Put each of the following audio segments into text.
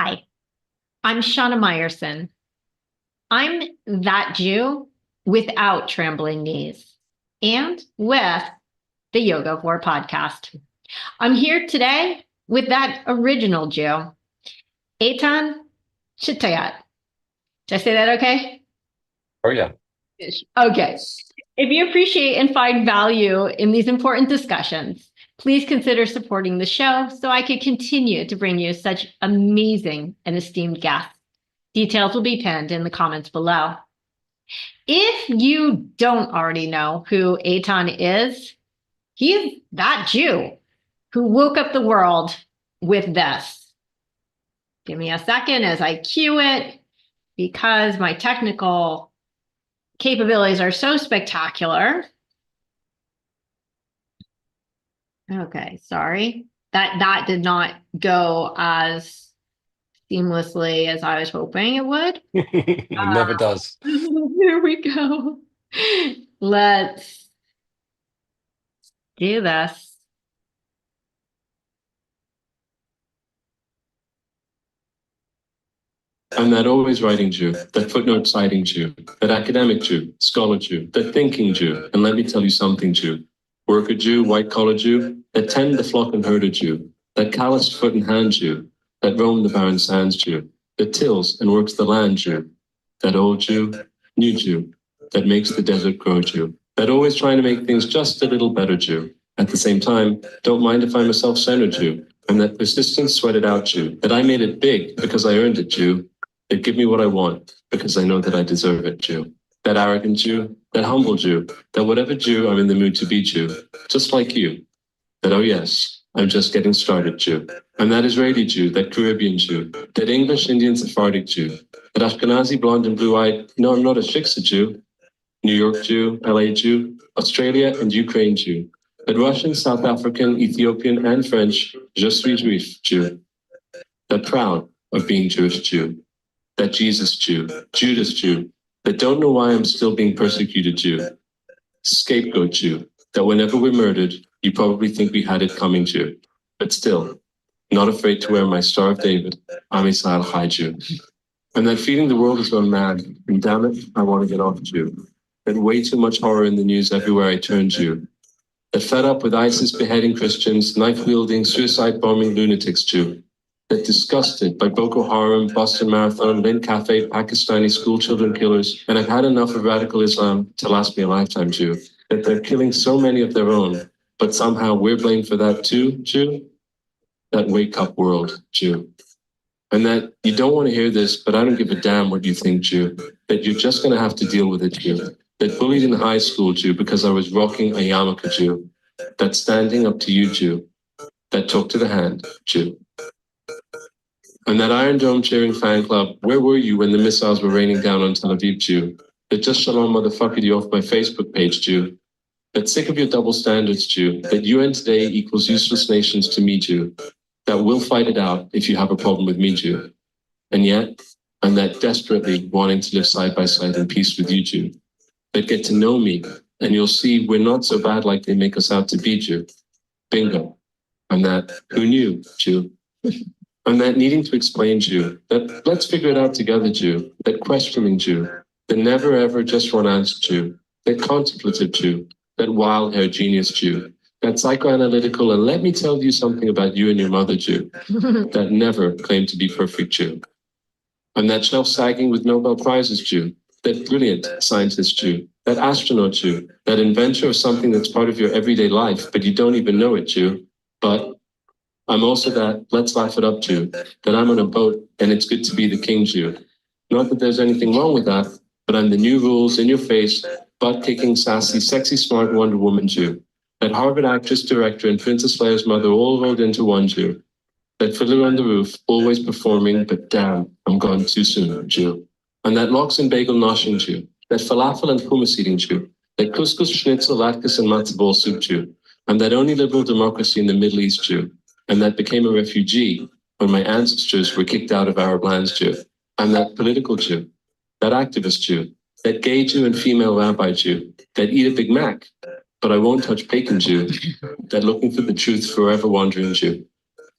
Hi, I'm Shana Meyerson. I'm that Jew without trembling knees and with the Yoga of War podcast. I'm here today with that original Jew, Eitan Chitayat. Did I say that okay? Oh, yeah. Okay. If you appreciate and find value in these important discussions, please consider supporting the show so I can continue to bring you such amazing and esteemed guests. Details will be pinned in the comments below. If you don't already know who Eitan is, he's that Jew who woke up the world with this. Give me a second as I cue it, because my technical capabilities are so spectacular. Okay, sorry. That did not go as seamlessly as I was hoping it would. It never does. Here we go. Let's do this. I'm that always writing Jew, that footnote citing Jew, that academic Jew, scholar Jew, that thinking Jew, and let me tell you something Jew. Worker Jew, white collar Jew, that tend the flock and herder Jew, that calloused foot and hand Jew, that roam the barren sands Jew, that tills and works the land Jew, that old Jew, new Jew, that makes the desert grow Jew, that always trying to make things just a little better Jew. At the same time, don't mind if I'm a self-centered Jew, and that persistent sweated out Jew, that I made it big because I earned it Jew, that give me what I want because I know that I deserve it Jew, that arrogant Jew, that humble Jew, that whatever Jew I'm in the mood to be Jew, just like you, that oh yes, I'm just getting started Jew. I'm that Israeli Jew, that Caribbean Jew, that English, Indian, Sephardic Jew, that Ashkenazi, blonde and blue-eyed, no, I'm not a Shiksa Jew, New York Jew, LA Jew, Australia and Ukraine Jew, that Russian, South African, Ethiopian and French, je suis juif Jew, that proud of being Jewish Jew, that Jesus Jew, Judas Jew, that don't know why I'm still being persecuted Jew, scapegoat Jew, that whenever we're murdered, you probably think we had it coming Jew, but still, not afraid to wear my Star of David, Am Yisrael Chai Jew. And that feeling the world has gone mad, and damn it, I want to get off Jew. That way too much horror in the news everywhere I turn Jew. That fed up with ISIS beheading Christians, knife-wielding, suicide-bombing lunatics Jew. That disgusted by Boko Haram, Boston Marathon, Lynn Cafe, Pakistani schoolchildren killers, and I've had enough of radical Islam to last me a lifetime Jew. That they're killing so many of their own, but somehow we're blamed for that too, Jew. That wake up world, Jew. And that you don't want to hear this, but I don't give a damn what you think, Jew. That you're just going to have to deal with it, Jew. That bullied in high school, Jew, because I was rocking a yarmulke, Jew. That standing up to you, Jew. That talk to the hand, Jew. And that Iron Dome cheering fan club, where were you when the missiles were raining down on Tel Aviv, Jew? That just shalom motherfuckered you off my Facebook page, Jew. That sick of your double standards, Jew. That UN today equals useless nations to me, Jew. That we'll fight it out if you have a problem with me, Jew. And yet, I'm that desperately wanting to live side by side in peace with you, Jew. That get to know me, and you'll see we're not so bad like they make us out to be, Jew. Bingo. I'm that who knew, Jew. I'm that needing to explain Jew, that let's figure it out together Jew, that questioning Jew, the never ever just one answer Jew, that contemplative Jew, that wild hair genius Jew, that psychoanalytical and let me tell you something about you and your mother Jew, that never claimed to be perfect Jew. I'm that shelf sagging with Nobel Prizes Jew, that brilliant scientist Jew, that astronaut Jew, that inventor of something that's part of your everyday life, but you don't even know it Jew, but I'm also that let's laugh it up Jew, that I'm on a boat and it's good to be the king Jew. Not that there's anything wrong with that, but I'm the new rules in your face, butt-kicking, sassy, sexy, smart Wonder Woman Jew. That Harvard actress, director, and Princess Leia's mother all rolled into one Jew. That fiddler on the roof, always performing, but damn, I'm gone too soon Jew. And that lox and bagel noshing Jew. That falafel and hummus eating Jew. That couscous, schnitzel, latkes, and matzo ball soup Jew. I'm that only liberal democracy in the Middle East Jew. And that became a refugee when my ancestors were kicked out of Arab lands Jew. I'm that political Jew, that activist Jew, that gay Jew and female rabbi Jew, that eat a Big Mac, but I won't touch bacon Jew, that looking for the truth forever wandering Jew.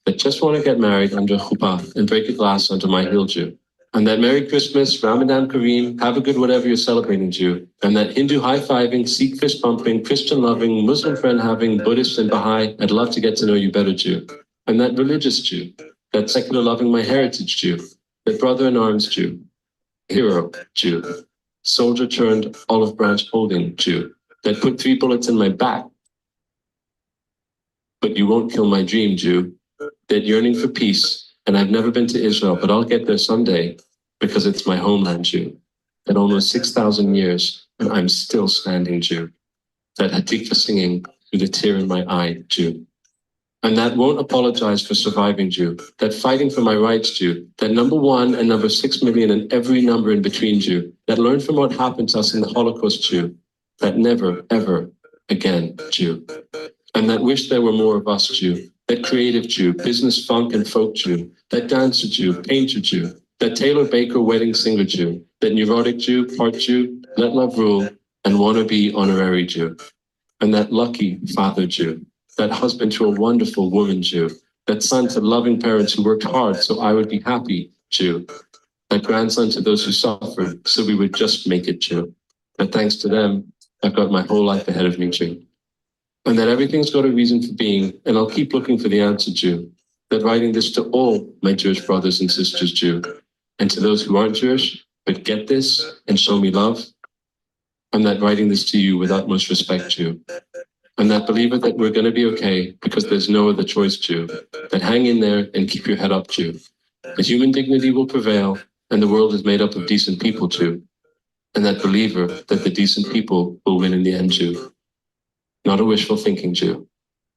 that just want to get married under chuppah and break a glass under my heel Jew. And that Merry Christmas, Ramadan Kareem, have a good whatever you're celebrating Jew. And that Hindu high-fiving, Sikh fist pumping, Christian loving, Muslim friend having, Buddhist and Baha'i, I'd love to get to know you better Jew. And that religious Jew, that secular loving my heritage Jew, that brother in arms Jew, hero Jew, soldier turned olive branch holding Jew, that put 3 bullets in my back, but you won't kill my dream Jew, that yearning for peace. And I've never been to Israel, but I'll get there someday because it's my homeland Jew. That almost 6,000 years and I'm still standing Jew. That Hatikva singing through the tear in my eye Jew. And that won't apologize for surviving Jew. That fighting for my rights Jew. That number 1 and number 6 million and every number in between Jew. That learned from what happened to us in the Holocaust Jew. That never, ever again Jew. And that wish there were more of us Jew. That creative Jew, business funk and folk Jew, that dancer Jew, painter Jew, that Taylor Baker wedding singer Jew, that neurotic Jew, part Jew, let love rule, and wannabe honorary Jew, and that lucky father Jew, that husband to a wonderful woman Jew, that son to loving parents who worked hard so I would be happy Jew, that grandson to those who suffered so we would just make it Jew, that thanks to them, I've got my whole life ahead of me Jew. And that everything's got a reason for being, and I'll keep looking for the answer, Jew. That writing this to all my Jewish brothers and sisters, Jew, and to those who aren't Jewish, but get this and show me love. And that writing this to you with utmost respect, Jew. And that believer that we're going to be okay because there's no other choice, Jew. That hang in there and keep your head up, Jew. That human dignity will prevail and the world is made up of decent people, Jew. And that believer that the decent people will win in the end, Jew. Not a wishful thinking Jew,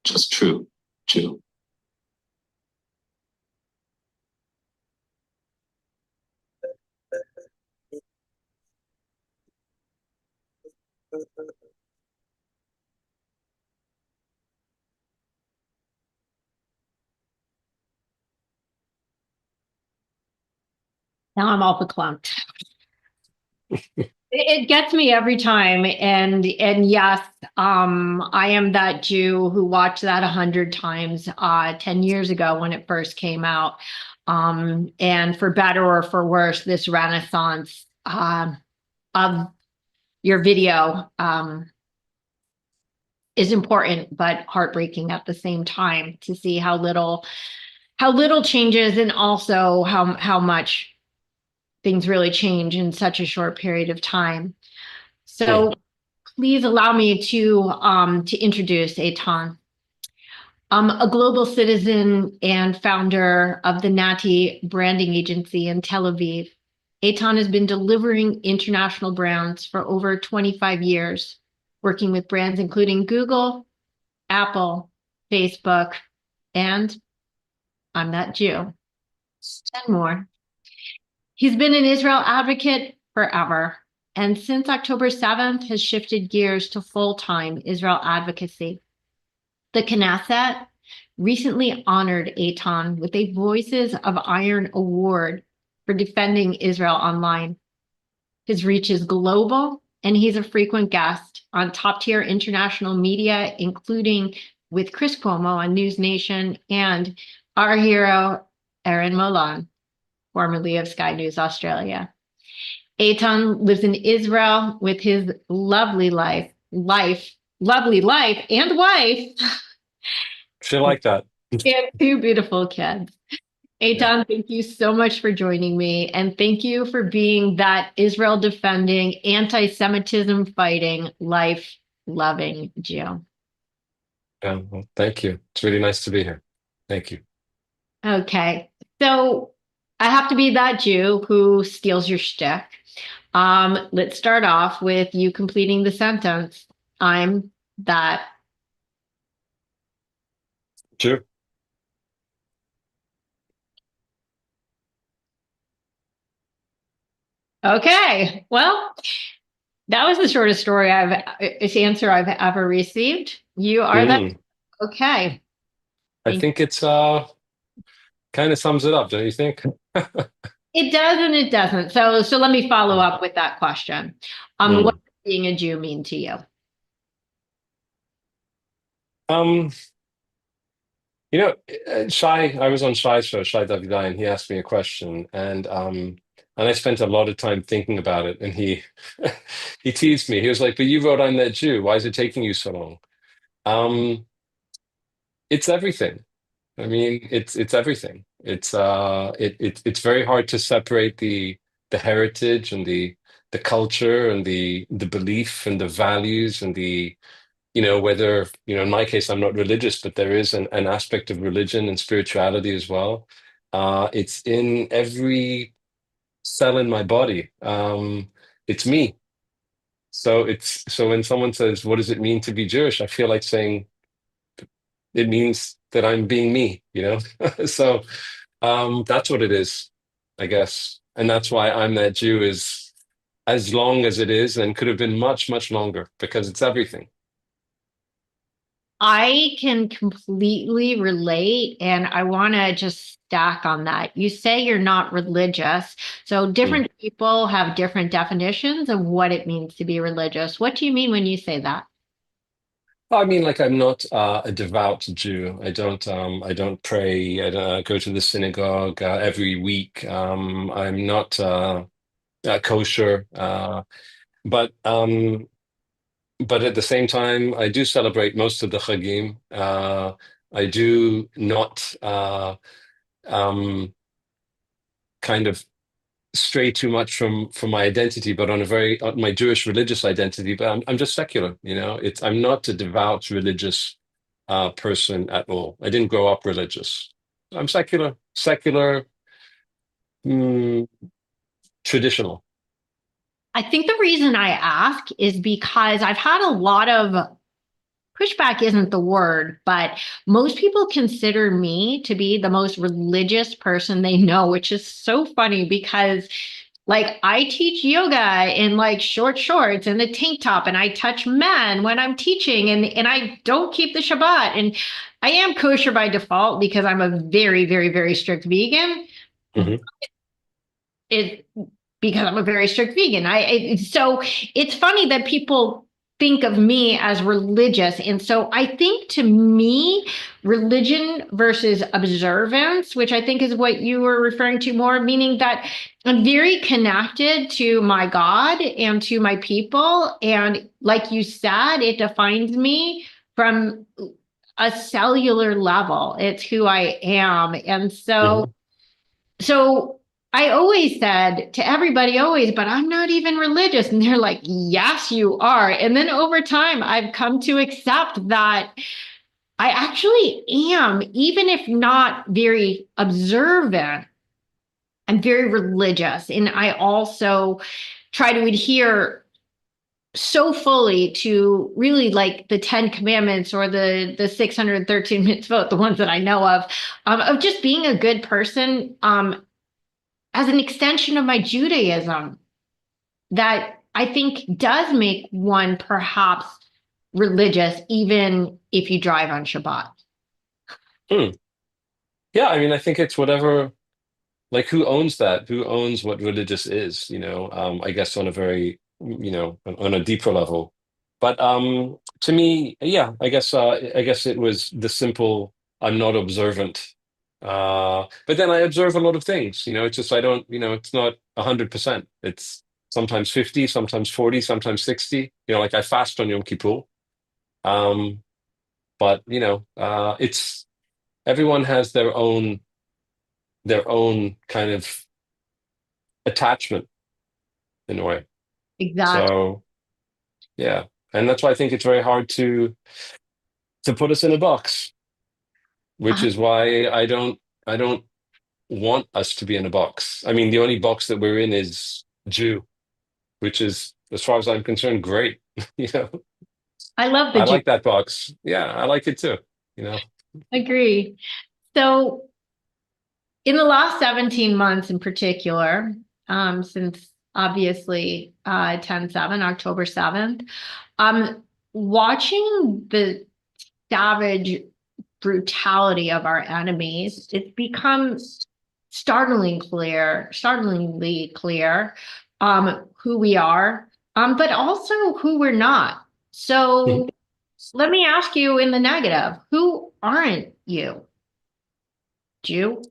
just true Jew. Now I'm all verklempt. It gets me every time. And yes, I am that Jew who watched that 100 times 10 years ago when it first came out. And for better or for worse, this renaissance of your video is important, but heartbreaking at the same time to see how little changes and also how much things really change in such a short period of time. So please allow me to introduce Eitan, a global citizen and founder of the Nati branding agency in Tel Aviv. Eitan has been delivering international brands for over 25 years, working with brands including Google, Apple, Facebook, and I'm That Jew, and more. He's been an Israel advocate forever, and since October 7th has shifted gears to full-time Israel advocacy. The Knesset recently honored Eitan with a Voices of Iron Award for defending Israel online. His reach is global, and he's a frequent guest on top-tier international media, including with Chris Cuomo on News Nation and our hero, Erin Molan, formerly of Sky News Australia. Eitan lives in Israel with his lovely life and wife. Feel like that. And 2 beautiful kids. Eitan, thank you so much for joining me. And thank you for being that Israel defending, anti-Semitism fighting, life loving Jew. Well, thank you. It's really nice to be here. Thank you. Okay. So I have to be that Jew who steals your shtick. Let's start off with you completing the sentence. I'm that. Jew. Okay. Well, that was the shortest answer I've ever received. You are that. Okay. I think it's kind of sums it up, don't you think? It does and it doesn't. So let me follow up with that question. What does being a Jew mean to you? You know, Shai, I was on Shai's show, Shai Davidai, and he asked me a question, and I spent a lot of time thinking about it. And he he teased me. He was like, "But you wrote I'm that Jew. Why is it taking you so long?" Um, it's everything. I mean, it's everything. It's very hard to separate the heritage and the culture and the belief and the values and the whether, in my case, I'm not religious, but there is an aspect of religion and spirituality as well. It's in every cell in my body. It's me. So when someone says, "What does it mean to be Jewish?" I feel like saying it means that I'm being me. So that's what it is, I guess. And that's why I'm that Jew is as long as it is and could have been much, much longer because it's everything. I can completely relate, and I want to just stack on that. You say you're not religious, so Mm. different people have different definitions of what it means to be religious. What do you mean when you say that? I mean, like I'm not a devout Jew. I don't pray. I don't go to the synagogue every week. I'm not kosher. But at the same time, I do celebrate most of the Chagim. I do not um, kind of stray too much from my identity, but on a very my Jewish religious identity. But I'm just secular. I'm not a devout religious person at all. I didn't grow up religious. I'm secular, mm, traditional. I think the reason I ask is because I've had a lot of pushback isn't the word, but most people consider me to be the most religious person they know, which is so funny because like I teach yoga in like short shorts and a tank top, and I touch men when I'm teaching, and I don't keep the Shabbat. And I am kosher by default because I'm a very, very, very strict vegan. Hmm. It because I'm a very strict vegan. So it's funny that people think of me as religious. And so I think to me, religion versus observance, which I think is what you were referring to more, meaning that I'm very connected to my God and to my people. And like you said, it defines me from a cellular level. It's who I am. And so Hmm. so I always said to everybody, always, but I'm not even religious. And they're like, yes, you are. And then over time, I've come to accept that I actually am, even if not very observant, I'm very religious. And I also try to adhere so fully to really like the 10 commandments or the 613 mitzvot, the ones that I know of just being a good person. As an extension of my Judaism that I think does make one perhaps religious, even if you drive on Shabbat. Hmm. Yeah, I mean, I think it's whatever. Like, who owns that? Who owns what religious is? I guess on a very, on a deeper level. But to me, yeah, I guess it was the simple. I'm not observant, but then I observe a lot of things. It's just I don't. It's not 100%. It's sometimes 50, sometimes 40, sometimes 60. Like I fast on Yom Kippur. Um, but it's everyone has their own kind of attachment in a way. Exactly. So yeah, and that's why I think it's very hard to put us in a box, which Uh, is why I don't want us to be in a box. I mean, the only box that we're in is Jew, which is, as far as I'm concerned, great. You know, I love the I Jew. like that box. Yeah, I like it too. You know. Agree. So in the last 17 months in particular, since obviously 10/7, October 7th, watching the savage brutality of our enemies, it's become startlingly clear who we are, but also who we're not. Mhm. So let me ask you in the negative, who aren't you? Jew?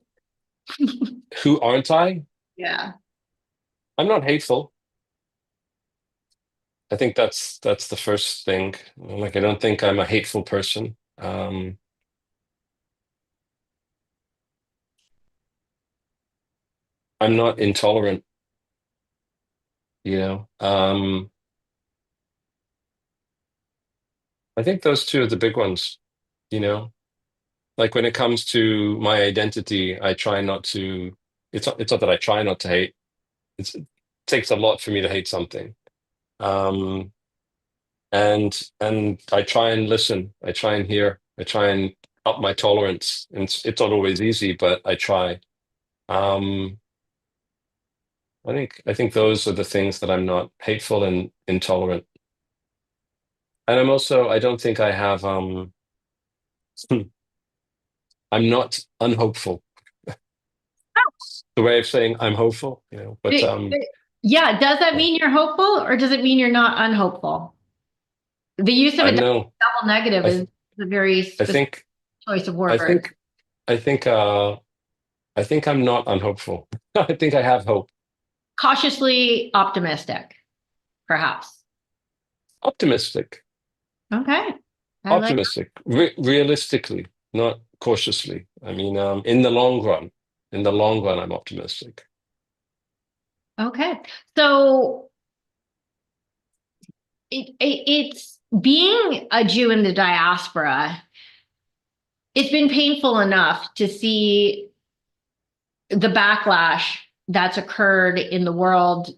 Who aren't I? Yeah. I'm not hateful. I think that's the first thing. Like, I don't think I'm a hateful person. I'm not intolerant, you know. I think those two are the big ones, you know. Like when it comes to my identity, I try not to. It's not that I try not to hate. It takes a lot for me to hate something. Um, and I try and listen. I try and hear. I try and up my tolerance. And it's not always easy, but I try. Um, I think those are the things that I'm not hateful and intolerant. And I don't think I have I'm not unhopeful. The way of saying I'm hopeful, you know, but Yeah, does that mean you're hopeful or does it mean you're not unhopeful? The use of I a know. double negative I is a very I specific think choice of I words. think I think I think I'm not unhopeful. I think I have hope. Cautiously optimistic, perhaps. Optimistic. Okay. I like. Optimistic. Realistically, not cautiously. I mean, in the long run, I'm optimistic. Okay. So it's being a Jew in the diaspora, it's been painful enough to see the backlash that's occurred in the world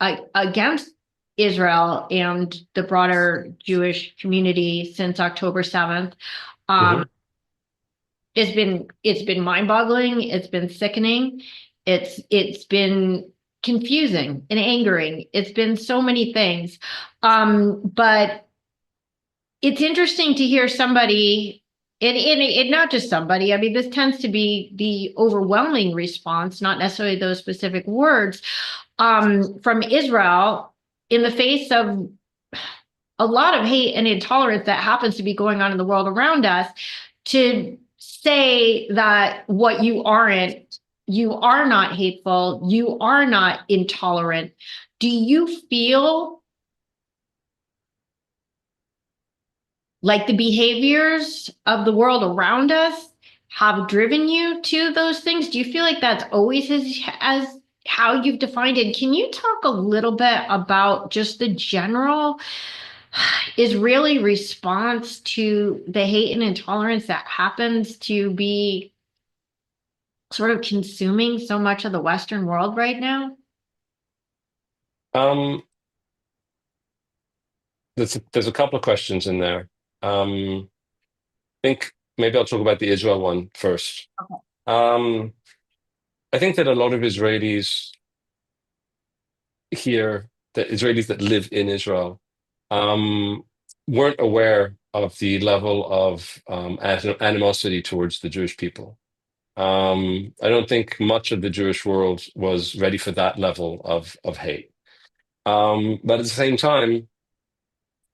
against Israel and the broader Jewish community since October 7th. Mhm. It's been mind-boggling, it's been sickening, it's been confusing and angering. It's been so many things. But it's interesting to hear somebody, and not just somebody, I mean, this tends to be the overwhelming response, not necessarily those specific words, from Israel in the face of a lot of hate and intolerance that happens to be going on in the world around us, to say that what you are not hateful, you are not intolerant. Do you feel like the behaviors of the world around us have driven you to those things? Do you feel like that's always as how you've defined it? Can you talk a little bit about just the general Israeli response to the hate and intolerance that happens to be sort of consuming so much of the Western world right now? Um, there's a couple of questions in there. I think maybe I'll talk about the Israel one first. Okay. I think that a lot of Israelis here, the Israelis that live in Israel, um, weren't aware of the level of animosity towards the Jewish people. I don't think much of the Jewish world was ready for that level of hate. But at the same time,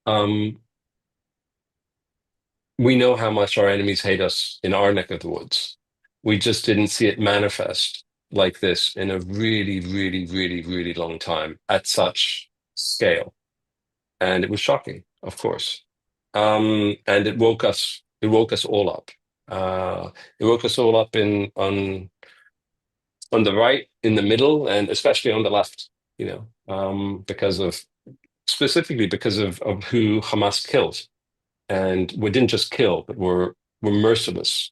um, we know how much our enemies hate us in our neck of the woods. We just didn't see it manifest like this in a really, really, really, really long time at such scale. And it was shocking, of course. And it woke us all up. It woke us all up on the right, in the middle, and especially on the left, you know, specifically because of who Hamas killed. And we didn't just kill, but were merciless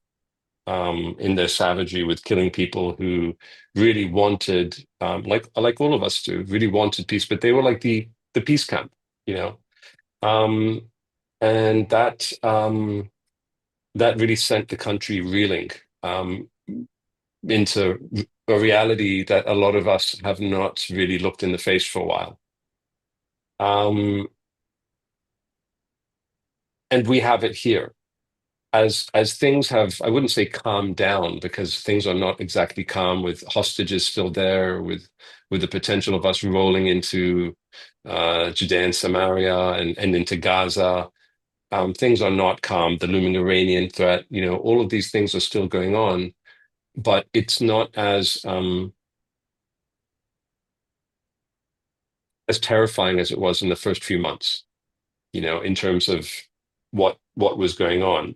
in their savagery with killing people who really wanted, like all of us do, really wanted peace, but they were like the peace camp, you know. Um, and that really sent the country reeling into a reality that a lot of us have not really looked in the face for a while. And we have it here. As things have, I wouldn't say calmed down, because things are not exactly calm, with hostages still there, with the potential of us rolling into Judea and Samaria and into Gaza. Things are not calm. The looming Iranian threat, all of these things are still going on, but it's not as terrifying as it was in the first few months, in terms of what was going on.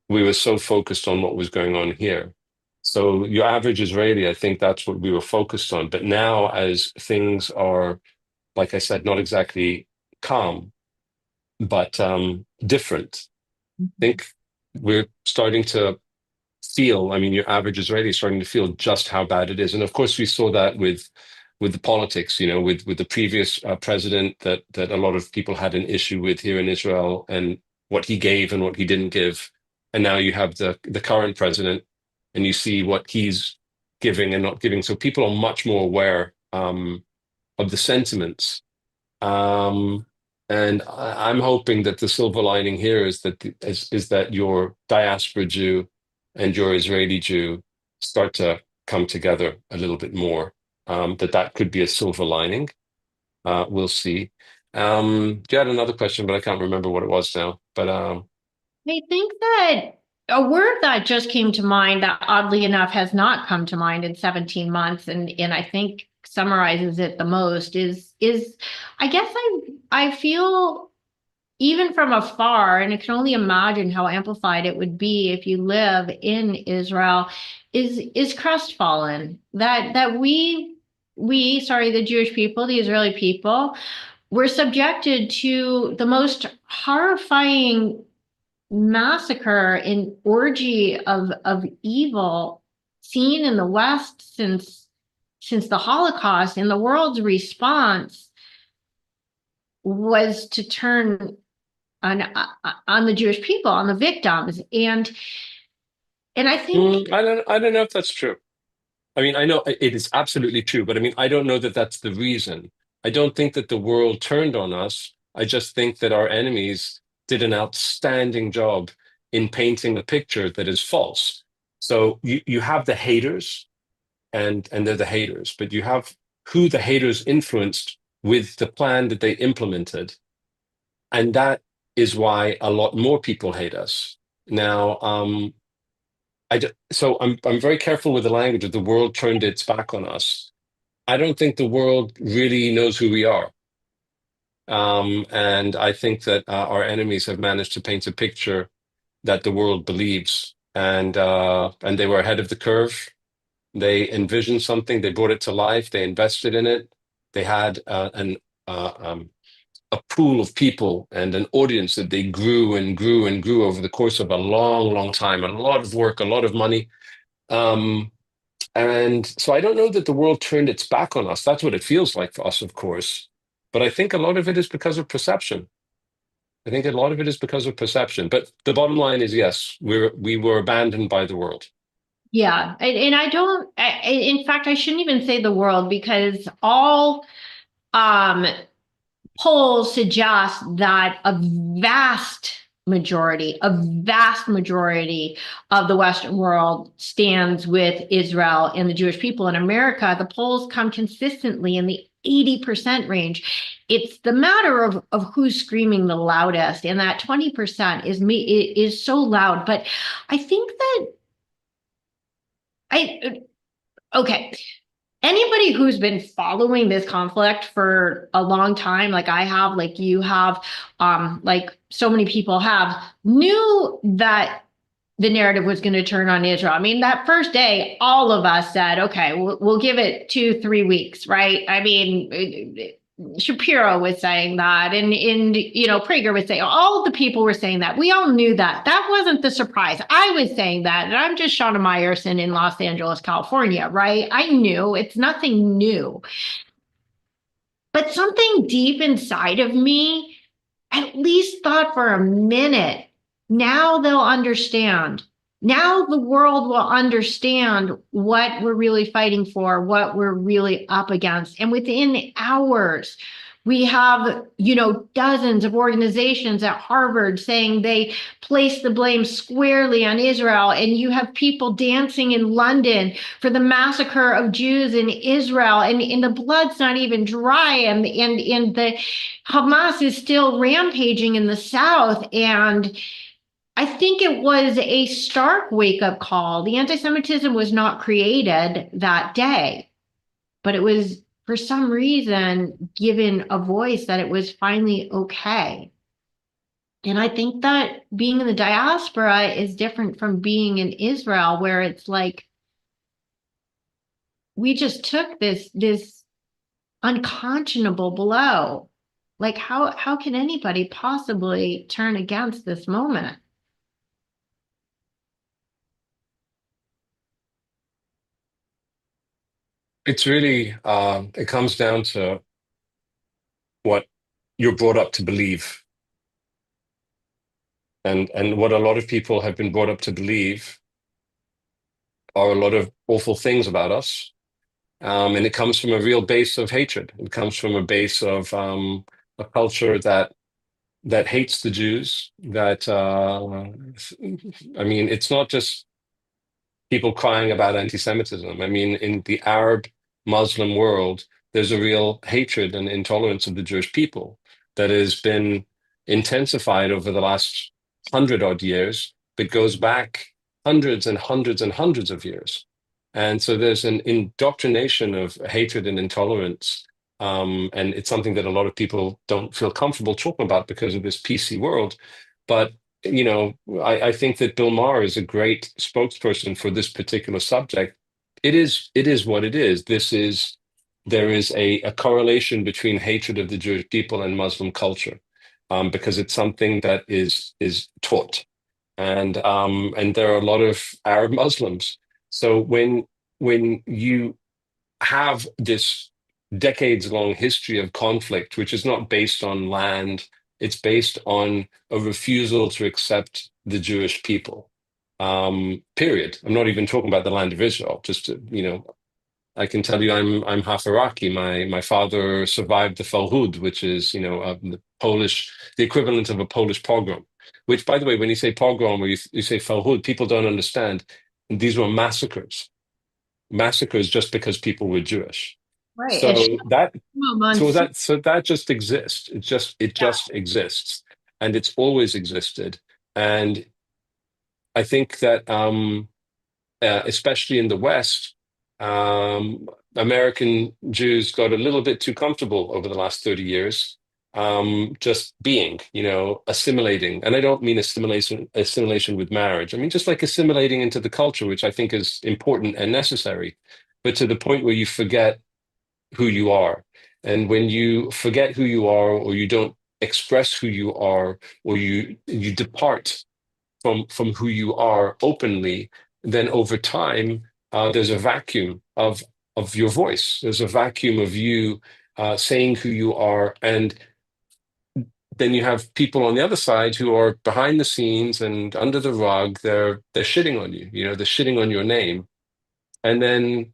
We were so focused on what was going on here. So your average Israeli, I think that's what we were focused on. But now, as things are, like I said, not exactly calm, but different, I think we're starting to feel, I mean, your average Israeli is starting to feel just how bad it is. And of course, we saw that with the politics, with the previous president that a lot of people had an issue with here in Israel, and what he gave and what he didn't give. And now you have the current president, and you see what he's giving and not giving. So people are much more aware of the sentiments. And I'm hoping that the silver lining here is that is that your diaspora Jew and your Israeli Jew start to come together a little bit more. That could be a silver lining. We'll see. You had another question, but I can't remember what it was now. But I think that a word that just came to mind that oddly enough has not come to mind in 17 months, and I think summarizes it the most is I guess I feel, even from afar, and I can only imagine how amplified it would be if you live in Israel, is crestfallen that we, the Jewish people, the Israeli people, were subjected to the most horrifying massacre and orgy of evil seen in the West since the Holocaust, and the world's response was to turn on the Jewish people, on the victims, and I think I don't know if that's true. I mean, I know it is absolutely true, but I mean, I don't know that that's the reason. I don't think that the world turned on us. I just think that our enemies did an outstanding job in painting a picture that is false. So you have the haters, and they're the haters, but you have who the haters influenced with the plan that they implemented. And that is why a lot more people hate us. Now, so I'm very careful with the language of the world turned its back on us. I don't think the world really knows who we are. And I think that our enemies have managed to paint a picture that the world believes. And they were ahead of the curve. They envisioned something, they brought it to life, they invested in it. They had a pool of people and an audience that they grew and grew and grew over the course of a long, long time, and a lot of work, a lot of money. And so I don't know that the world turned its back on us. That's what it feels like for us, of course. But I think a lot of it is because of perception. I think a lot of it is because of perception. But the bottom line is, yes, we were abandoned by the world. yeah, and I don't. In fact, I shouldn't even say the world, because all polls suggest that a vast majority of the Western world stands with Israel and the Jewish people. In America, the polls come consistently in the 80% range. It's the matter of who's screaming the loudest, and that 20% is so loud. But I think that okay. Anybody who's been following this conflict for a long time, like I have, like you have, like so many people have, knew that the narrative was going to turn on Israel. I mean, that first day, all of us said, okay, we'll give it 2-3 weeks, right? I mean, Shapiro was saying that, and Prager was saying, all of the people were saying that. We all knew that. That wasn't the surprise. I was saying that, and I'm just Shana Meyerson in Los Angeles, California, right? I knew. It's nothing new. But something deep inside of me at least thought for a minute, now they'll understand. Now the world will understand what we're really fighting for, what we're really up against. And within hours, We have, dozens of organizations at Harvard saying they place the blame squarely on Israel. And you have people dancing in London for the massacre of Jews in Israel. And the blood's not even dry. And the Hamas is still rampaging in the South. And I think it was a stark wake-up call. The anti-Semitism was not created that day, but it was, for some reason, given a voice that it was finally okay. And I think that being in the diaspora is different from being in Israel, where it's like, we just took this unconscionable blow. Like, how can anybody possibly turn against this moment? It's really, it comes down to what you're brought up to believe. And what a lot of people have been brought up to believe are a lot of awful things about us. And it comes from a real base of hatred. It comes from a base of a culture that hates the Jews. It's not just people crying about anti-Semitism. I mean, in the Arab Muslim world, there's a real hatred and intolerance of the Jewish people that has been intensified over the last 100 odd years, but goes back hundreds and hundreds and hundreds of years. And so there's an indoctrination of hatred and intolerance. And it's something that a lot of people don't feel comfortable talking about because of this PC world. But I think that Bill Maher is a great spokesperson for this particular subject. It is what it is. There is a correlation between hatred of the Jewish people and Muslim culture, because it's something that is taught, and there are a lot of Arab Muslims. So when you have this decades-long history of conflict, which is not based on land, it's based on a refusal to accept the Jewish people. Period. I'm not even talking about the land of Israel. Just I can tell you, I'm half Iraqi. My father survived the Falhud, which is the equivalent of a Polish pogrom. Which, by the way, when you say pogrom or you say Falhud, people don't understand. These were massacres just because people were Jewish. Right. So that Months. just exists. It just exists, and it's always existed. And I think that especially in the West, American Jews got a little bit too comfortable over the last 30 years, just being, assimilating. And I don't mean assimilation with marriage. I mean just like assimilating into the culture, which I think is important and necessary, but to the point where you forget who you are. And when you forget who you are, or you don't express who you are, or you depart from who you are openly, then over time there's a vacuum of your voice. There's a vacuum of you saying who you are, and then you have people on the other side who are behind the scenes and under the rug. They're shitting on you. They're shitting on your name, and then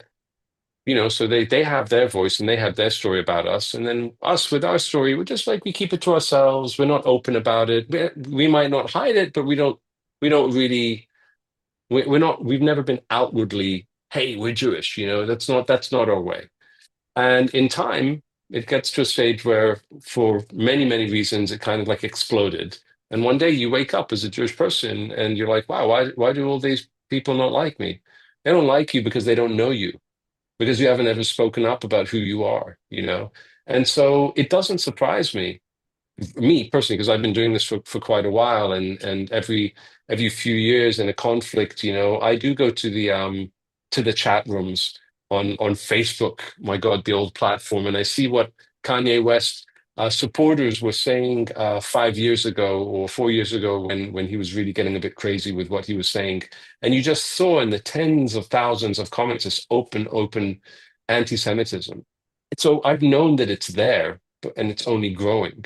so they have their voice and they have their story about us, and then us with our story, we're just like, we keep it to ourselves. We're not open about it. We might not hide it, but we don't really. We've never been outwardly, hey, we're Jewish. That's not our way. And in time, it gets to a stage where, for many, many reasons, it kind of like exploded. And one day you wake up as a Jewish person and you're like, wow, why do all these people not like me? They don't like you because they don't know you, because you haven't ever spoken up about who you are. And so it doesn't surprise me personally, because I've been doing this for quite a while, and every few years in a conflict, I do go to the chat rooms on Facebook, my God, the old platform, and I see what Kanye West supporters were saying 5 years ago or 4 years ago, when he was really getting a bit crazy with what he was saying. And you just saw in the tens of thousands of comments this open anti-Semitism. So I've known that it's there, and it's only growing.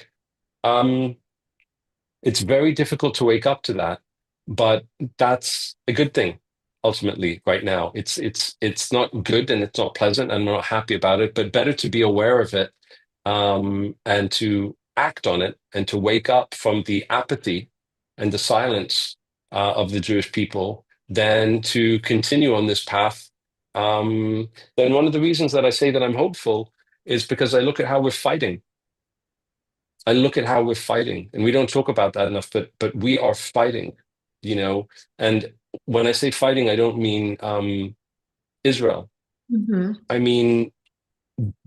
It's very difficult to wake up to that, but that's a good thing ultimately right now. It's not good and it's not pleasant, and I'm not happy about it, but better to be aware of it and to act on it and to wake up from the apathy and the silence of the Jewish people than to continue on this path. Then one of the reasons that I say that I'm hopeful is because I look at how we're fighting. I look at how we're fighting, and we don't talk about that enough, but we are fighting, you know. And when I say fighting, I don't mean Israel. Mhm. I mean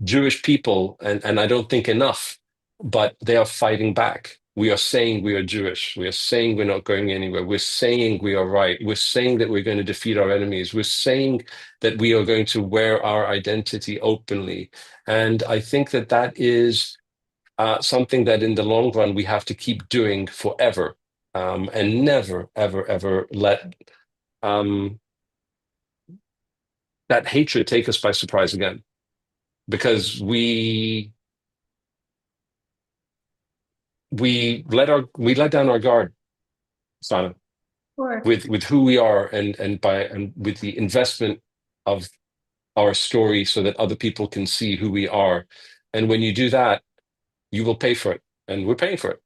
Jewish people, and I don't think enough, but they are fighting back. We are saying we are Jewish. We are saying we're not going anywhere. We're saying we are right. We're saying that we're going to defeat our enemies. We're saying that we are going to wear our identity openly. And I think that that is something that in the long run we have to keep doing forever, and never, ever, ever let that hatred take us by surprise again, because we let down our guard, Sana, Sure. with who we are, and with the investment of our story so that other people can see who we are. And when you do that, you will pay for it, and we're paying for it.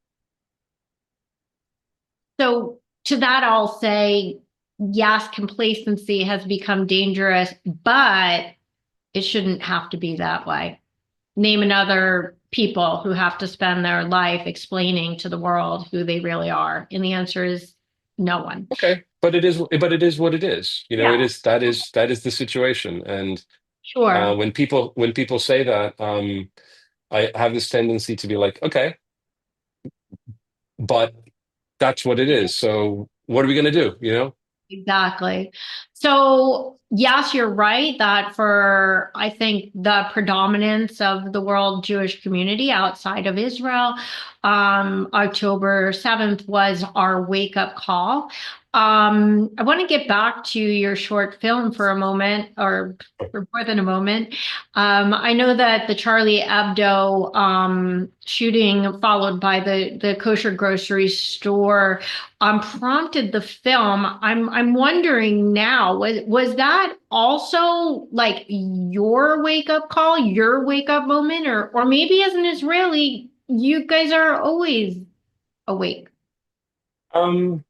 So to that, I'll say, yes, complacency has become dangerous, but it shouldn't have to be that way. Name another people who have to spend their life explaining to the world who they really are. And the answer is no one. Okay, but it is what it is. You know, Yeah. it is that is the situation. And Sure. when people say that, I have this tendency to be like, okay, but that's what it is. So what are we going to do? You know? Exactly. So, yes, you're right that for, I think, the predominance of the world Jewish community outside of Israel, October 7th was our wake up call. I want to get back to your short film for a moment, or for more than a moment. I know that the Charlie Hebdo shooting, followed by the kosher grocery store, prompted the film. I'm wondering now, was that also like your wake up call, your wake up moment, or maybe as an Israeli, you guys are always awake? Um,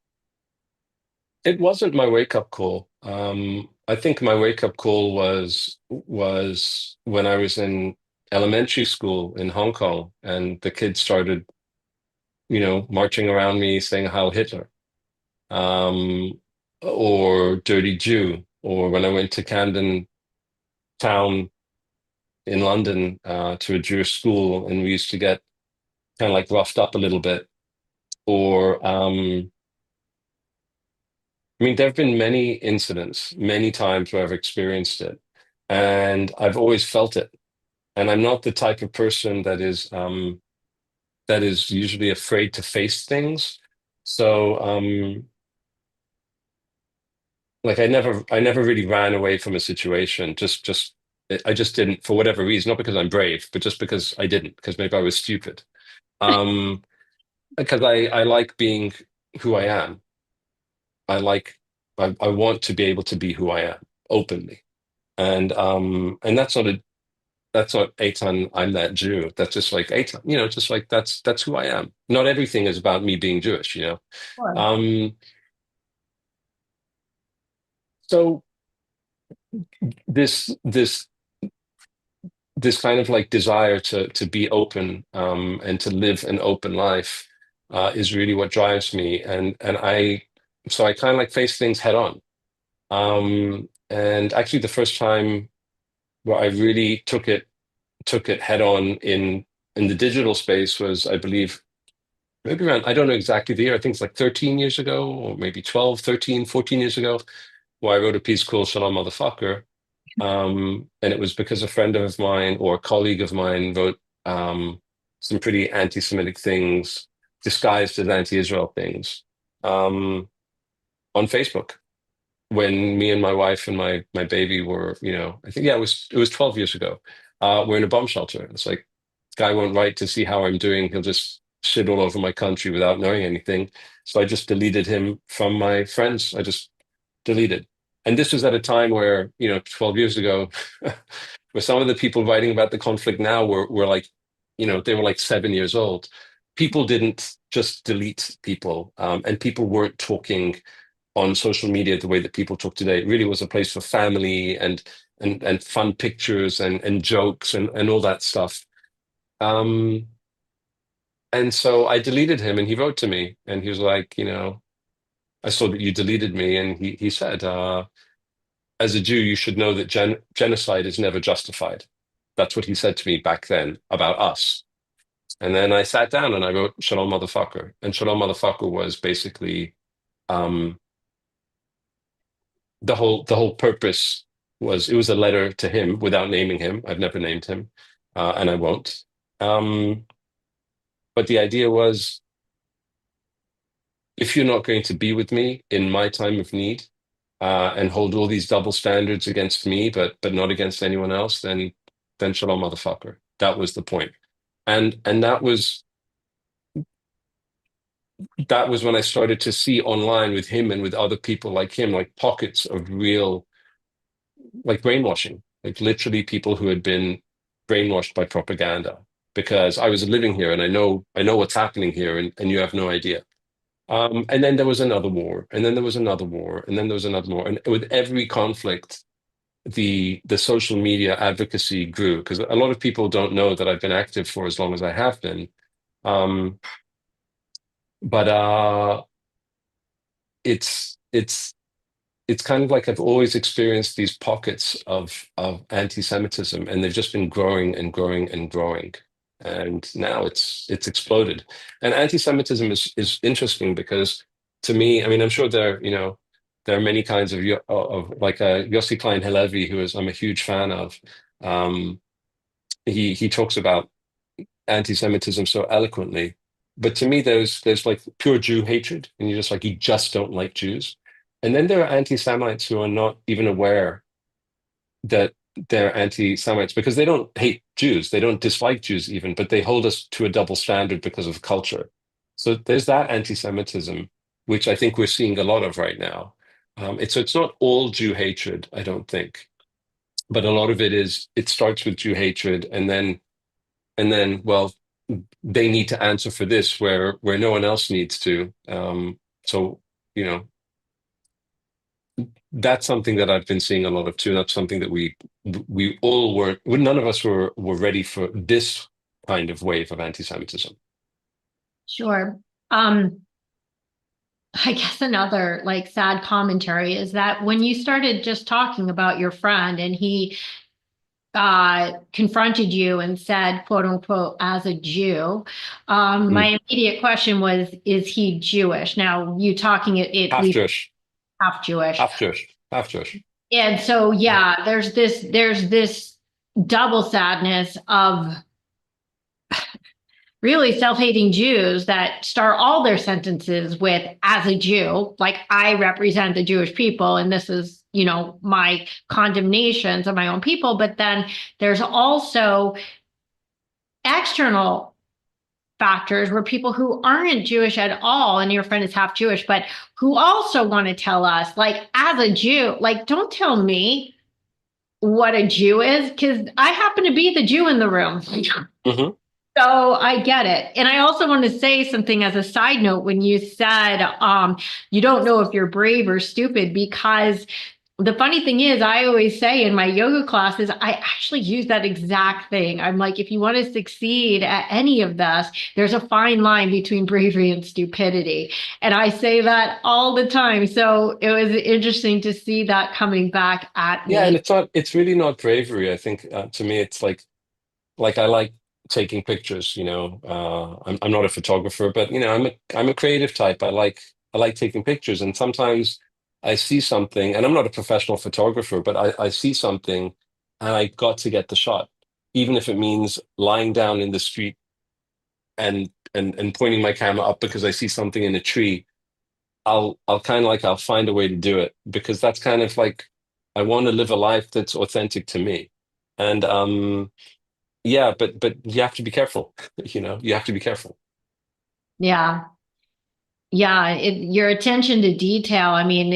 it wasn't my wake up call. I think my wake up call was when I was in elementary school in Hong Kong, and the kids started, marching around me saying Heil Hitler, um, or Dirty Jew, or when I went to Camden Town in London to a Jewish school, and we used to get kind of like roughed up a little bit. Or, I mean, there have been many incidents, many times where I've experienced it, and I've always felt it. And I'm not the type of person that is usually afraid to face things. So, like I never really ran away from a situation. I just didn't, for whatever reason, not because I'm brave, but just because I didn't, because maybe I was stupid. Um, because I like being who I am. I like I want to be able to be who I am openly. And that's not Eitan, I'm that Jew. That's just like Eitan, just like that's who I am. Not everything is about me being Jewish. Sure. Um, so this this kind of like desire to be open, and to live an open life, is really what drives me. And I kind of like face things head on. And actually, the first time where I really took it head on in the digital space was, I believe, maybe around, I don't know exactly the year. I think it's like 13 years ago, or maybe 12, 13, 14 years ago, where I wrote a piece called Shalom Motherfucker. And it was because a friend of mine or a colleague of mine wrote some pretty anti-Semitic things disguised as anti-Israel things, um, on Facebook, when me and my wife and my baby were, I think, yeah, it was 12 years ago. We're in a bomb shelter. It's like, guy won't write to see how I'm doing. He'll just shit all over my country without knowing anything. So I just deleted him from my friends. I just deleted. And this was at a time where, 12 years ago, where some of the people writing about the conflict now were like they were like 7 years old. People didn't just delete people, and people weren't talking on social media the way that people talk today. It really was a place for family and fun pictures and jokes and all that stuff. And so I deleted him, and he wrote to me, and he was like, I saw that you deleted me, and he said, as a Jew, you should know that genocide is never justified. That's what he said to me back then about us. And then I sat down and I wrote Shalom Motherfucker. And Shalom Motherfucker was basically the whole purpose was, it was a letter to him without naming him. I've never named him, and I won't. But the idea was, if you're not going to be with me in my time of need, and hold all these double standards against me, but not against anyone else, then Shalom Motherfucker. That was the point. And that was when I started to see online with him and with other people like him, like pockets of real, like brainwashing, like literally people who had been brainwashed by propaganda, because I was living here and I know what's happening here, and you have no idea. And then there was another war, and then there was another war, and then there was another war. And with every conflict, the social media advocacy grew, because a lot of people don't know that I've been active for as long as I have been. But it's kind of like I've always experienced these pockets of anti-Semitism, and they've just been growing and growing and growing. And now it's exploded. And anti-Semitism is interesting because, to me, I mean, I'm sure there are many kinds of like Yossi Klein Halevi, who I'm a huge fan of. He talks about anti-Semitism so eloquently, but to me, there's like pure Jew hatred, and you're just like, you just don't like Jews. And then there are anti-Semites who are not even aware that they're anti-Semites, because they don't hate Jews, they don't dislike Jews even, but they hold us to a double standard because of culture. So there's that anti-Semitism, which I think we're seeing a lot of right now. It's not all Jew hatred, I don't think, but a lot of it starts with Jew hatred, and then well, they need to answer for this where no one else needs to. So that's something that I've been seeing a lot of too. That's something that we all were. None of us were ready for this kind of wave of anti-Semitism. Sure. I guess another like sad commentary is that when you started just talking about your friend and he confronted you and said, quote unquote, as a Jew, my immediate question was, is he Jewish? Now, you talking it half Jewish, half Jewish, half Jewish. And so, yeah, there's this double sadness of really self-hating Jews that start all their sentences with, as a Jew, like, I represent the Jewish people, and this is, my condemnations of my own people. But then there's also external factors where people who aren't Jewish at all, and your friend is half Jewish, but who also want to tell us, like, as a Jew, like, don't tell me what a Jew is, because I happen to be the Jew in the room. Mm-hmm. So I get it. And I also want to say something as a side note when you said you don't know if you're brave or stupid, because the funny thing is, I always say in my yoga classes, I actually use that exact thing. I'm like, if you want to succeed at any of this, there's a fine line between bravery and stupidity. And I say that all the time. So it was interesting to see that coming back at me. Yeah, and it's really not bravery. I think to me, it's like I like taking pictures. I'm not a photographer, but I'm a creative type. I like taking pictures, and sometimes I see something, and I'm not a professional photographer, but I see something, and I got to get the shot, even if it means lying down in the street and pointing my camera up because I see something in a tree. I'll find a way to do it, because that's kind of like, I want to live a life that's authentic to me. And yeah, but you have to be careful. You have to be careful. Yeah. Yeah, your attention to detail. I mean,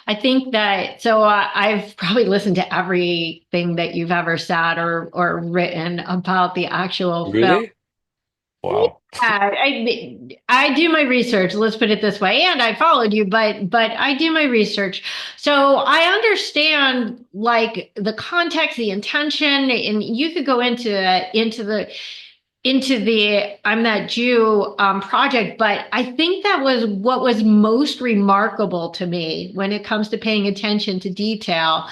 I think that, so I've probably listened to everything that you've ever said or written about the actual film. Really? Wow. I do my research, let's put it this way, and I followed you, but I do my research. So I understand like the context, the intention, and you could go into the I'm That Jew project, but I think that was what was most remarkable to me when it comes to paying attention to detail,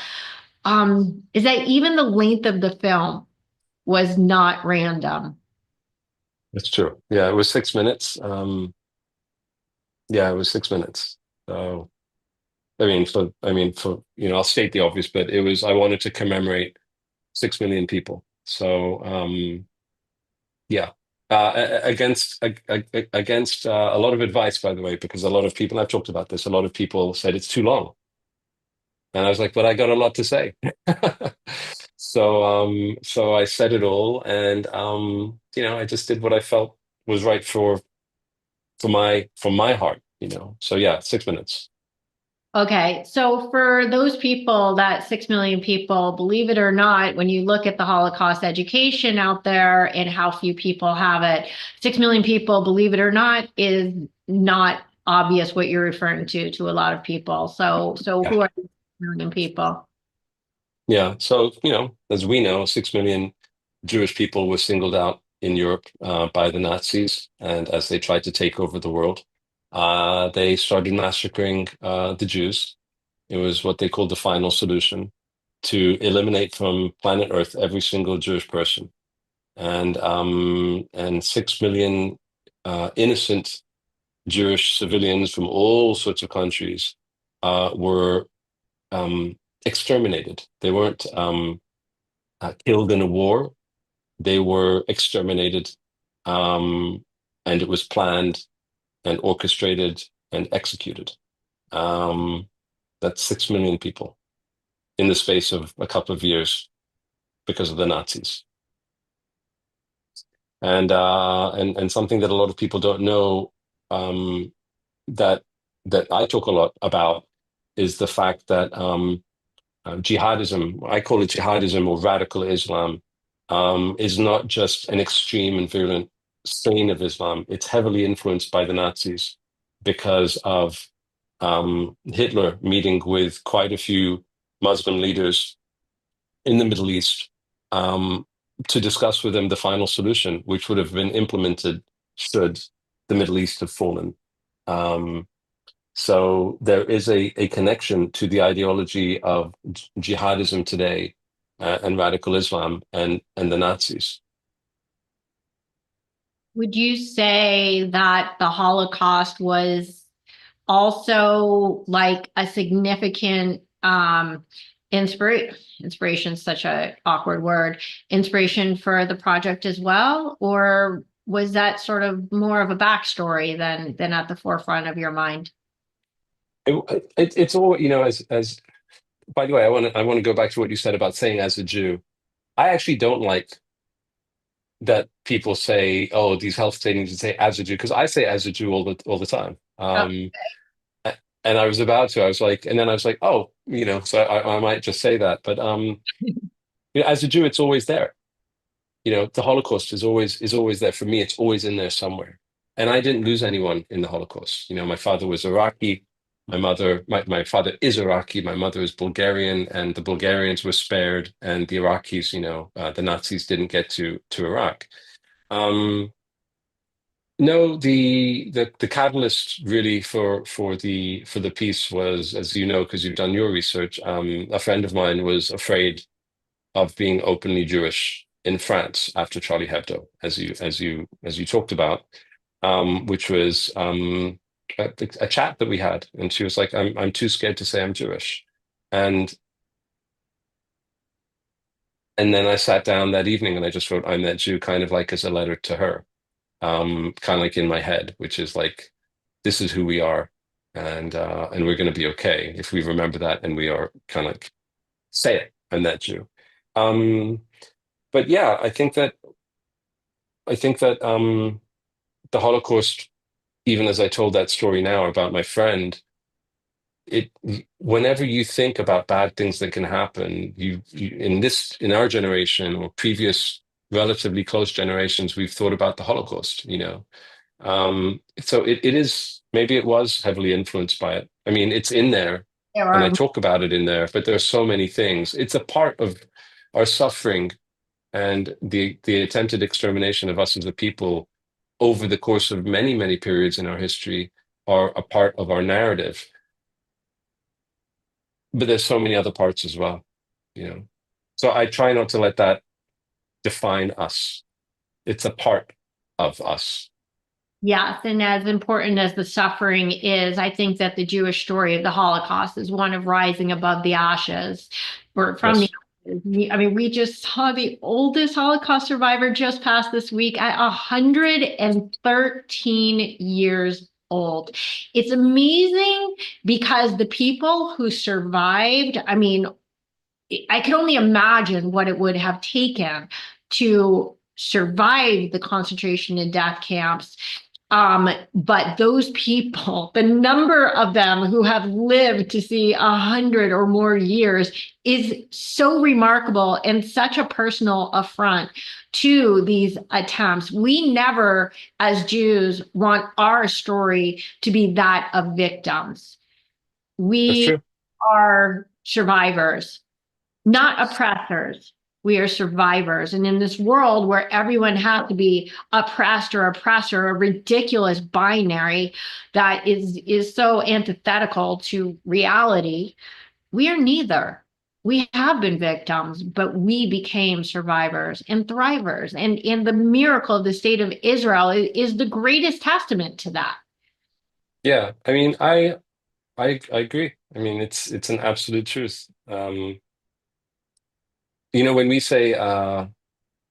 is that even the length of the film was not random. That's true. Yeah, it was 6 minutes. Yeah, it was 6 minutes. So I'll state the obvious, but I wanted to commemorate 6 million people. So yeah. Against a lot of advice, by the way, because a lot of people, I've talked about this, a lot of people said it's too long. And I was like, but I got a lot to say. So I said it all, and I just did what I felt was right for my heart, So yeah, 6 minutes. Okay, so for those people, that 6 million people, believe it or not, when you look at the Holocaust education out there and how few people have it, 6 million people, believe it or not, is not obvious what you're referring to a lot of people. So Yeah. who are these million people? Yeah. So, as we know, 6 million Jewish people were singled out in Europe by the Nazis. And as they tried to take over the world, they started massacring the Jews. It was what they called the final solution to eliminate from planet Earth every single Jewish person. And 6 million innocent Jewish civilians from all sorts of countries were exterminated. They weren't killed in a war. They were exterminated, and it was planned and orchestrated and executed. Um, that's 6 million people in the space of a couple of years because of the Nazis. And something that a lot of people don't know, um, that I talk a lot about, is the fact that jihadism, I call it jihadism or radical Islam, is not just an extreme and virulent strain of Islam. It's heavily influenced by the Nazis because of Hitler meeting with quite a few Muslim leaders in the Middle East, um, to discuss with them the final solution, which would have been implemented should the Middle East have fallen. Um, so there is a connection to the ideology of jihadism today, and radical Islam and the Nazis. Would you say that the Holocaust was also like a significant inspiration, such a awkward word, inspiration for the project as well? Or was that sort of more of a backstory than at the forefront of your mind? It's all, as by the way, I want to go back to what you said about saying as a Jew. I actually don't like that people say, "Oh, these health statements," and say "as a Jew," because I say "as a Jew" all the time. Oh, And I was about to, I was like, and then I was like, "Oh, so I might just say that." But as a Jew, it's always there. The Holocaust is always there for me. It's always in there somewhere. And I didn't lose anyone in the Holocaust. My father was Iraqi. My father is Iraqi. My mother is Bulgarian, and the Bulgarians were spared, and the Iraqis, the Nazis didn't get to Iraq. Um, no, the catalyst really for the piece was, as you know, because you've done your research. A friend of mine was afraid of being openly Jewish in France after Charlie Hebdo, as you talked about, which was a chat that we had, and she was like, "I'm too scared to say I'm Jewish," and and then I sat down that evening and I just wrote "I'm That Jew," kind of like as a letter to her, kind of like in my head, which is like, this is who we are, and we're going to be okay if we remember that, and we are kind of like, say it, "I'm that Jew." Um, but yeah, I think that the Holocaust even as I told that story now about my friend, it whenever you think about bad things that can happen, in our generation or previous relatively close generations, we've thought about the Holocaust, you know. So it is, maybe it was heavily influenced by it. I mean, it's in there There and I are, talk about it in there, but there are so many things. It's a part of our suffering and the attempted extermination of us as a people over the course of many, many periods in our history are a part of our narrative. But there's so many other parts as well, you know. So I try not to let that define us. It's a part of us. yes, and as important as the suffering is, I think that the Jewish story of the Holocaust is one of rising above the ashes, or from the Yes. ashes. I mean, we just saw the oldest Holocaust survivor just passed this week at 113 years old. It's amazing because the people who survived, I mean, I can only imagine what it would have taken to survive the concentration and death camps. But those people, the number of them who have lived to see 100 or more years is so remarkable and such a personal affront to these attempts. We never, as Jews, want our story to be that of victims. That's We true. are survivors, not oppressors. We are survivors. And in this world where everyone has to be oppressed or oppressor, a ridiculous binary that is so antithetical to reality, we are neither. We have been victims, but we became survivors and thrivers. And the miracle of the state of Israel is the greatest testament to that. Yeah. I mean, I agree. I mean, it's an absolute truth. You know, when we say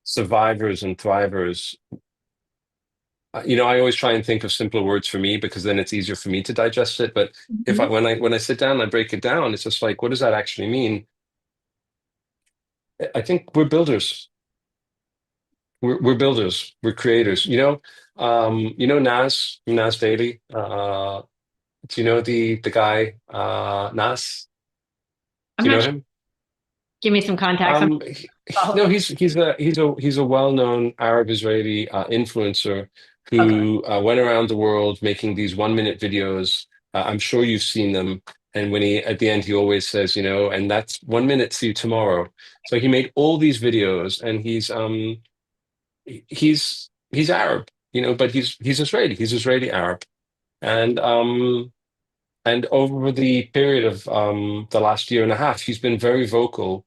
survivors and thrivers, you know, I always try and think of simpler words for me because then it's easier for me to digest it. But if I Mhm. when I sit down and I break it down, it's just like, what does that actually mean? I think we're builders. We're builders. We're creators. You know Nas Daily. Do you know the guy I'm Do you not know sure. him? Give me some context. No, he's a well-known Arab Israeli influencer Okay. who went around the world making these 1 minute videos. I'm sure you've seen them. And when he at the end he always says, you know, and that's 1 minute. See you tomorrow. So he made all these videos, and he's Arab, you know, but he's Israeli. He's Israeli Arab, and over the period of the last year and a half, he's been very vocal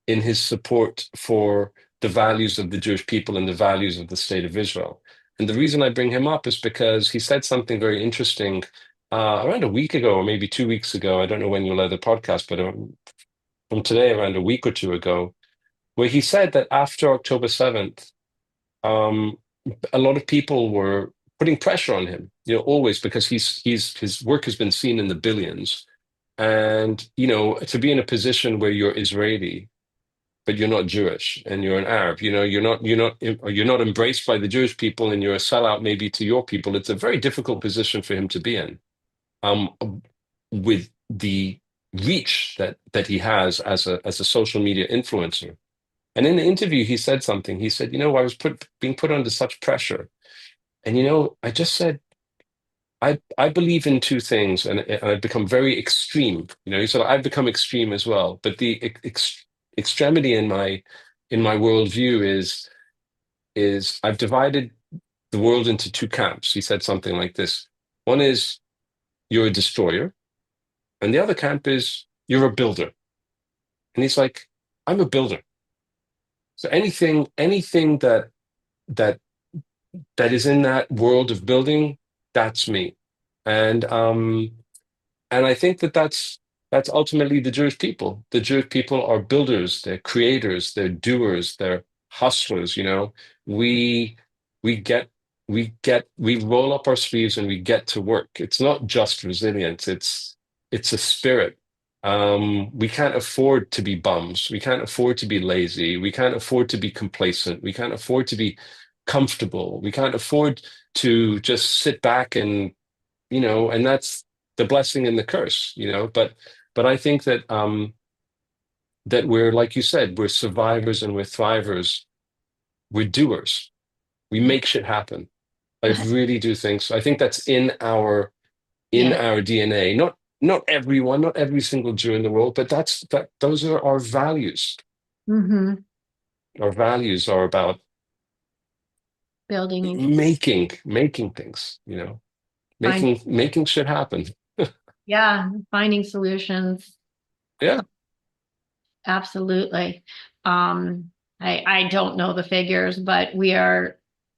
in his support for the values of the Jewish people and the values of the state of Israel. And the reason I bring him up is because he said something very interesting around a week ago, or maybe 2 weeks ago. I don't know when you'll let the podcast, but from today, around a week or two ago, where he said that after October 7th, um, a lot of people were putting pressure on him, you know, always because his work has been seen in the billions. And, you know, to be in a position where you're Israeli, but you're not Jewish and you're an Arab, you know, you're not embraced by the Jewish people and you're a sellout maybe to your people. It's a very difficult position for him to be in, um, with the reach that he has as a social media influencer. And in the interview, he said something. He said, you know, I was being put under such pressure. And, you know, I just said, I believe in two things, and I've become very extreme. You know, he said, I've become extreme as well. But the extremity in my worldview is I've divided the world into two camps. He said something like this. One is you're a destroyer, and the other camp is you're a builder. And he's like, I'm a builder. So anything that that is in that world of building, that's me. And I think that's ultimately the Jewish people. The Jewish people are builders, they're creators, they're doers, they're hustlers, you know. We we get we roll up our sleeves and we get to work. It's not just resilience, it's a spirit. We can't afford to be bums. We can't afford to be lazy. We can't afford to be complacent. We can't afford to be comfortable. We can't afford to just sit back and, and that's the blessing and the curse, but I think that that we're, like you said, we're survivors and we're thrivers. We're doers. We make shit happen. I really do think so. I think that's in our Yeah. DNA. Not everyone, not every single Jew in the world, but those are our values. Mm-hmm. Our values are about Building. making things, making shit happen. Yeah. Finding solutions. Yeah. Absolutely. I don't know the figures, but we are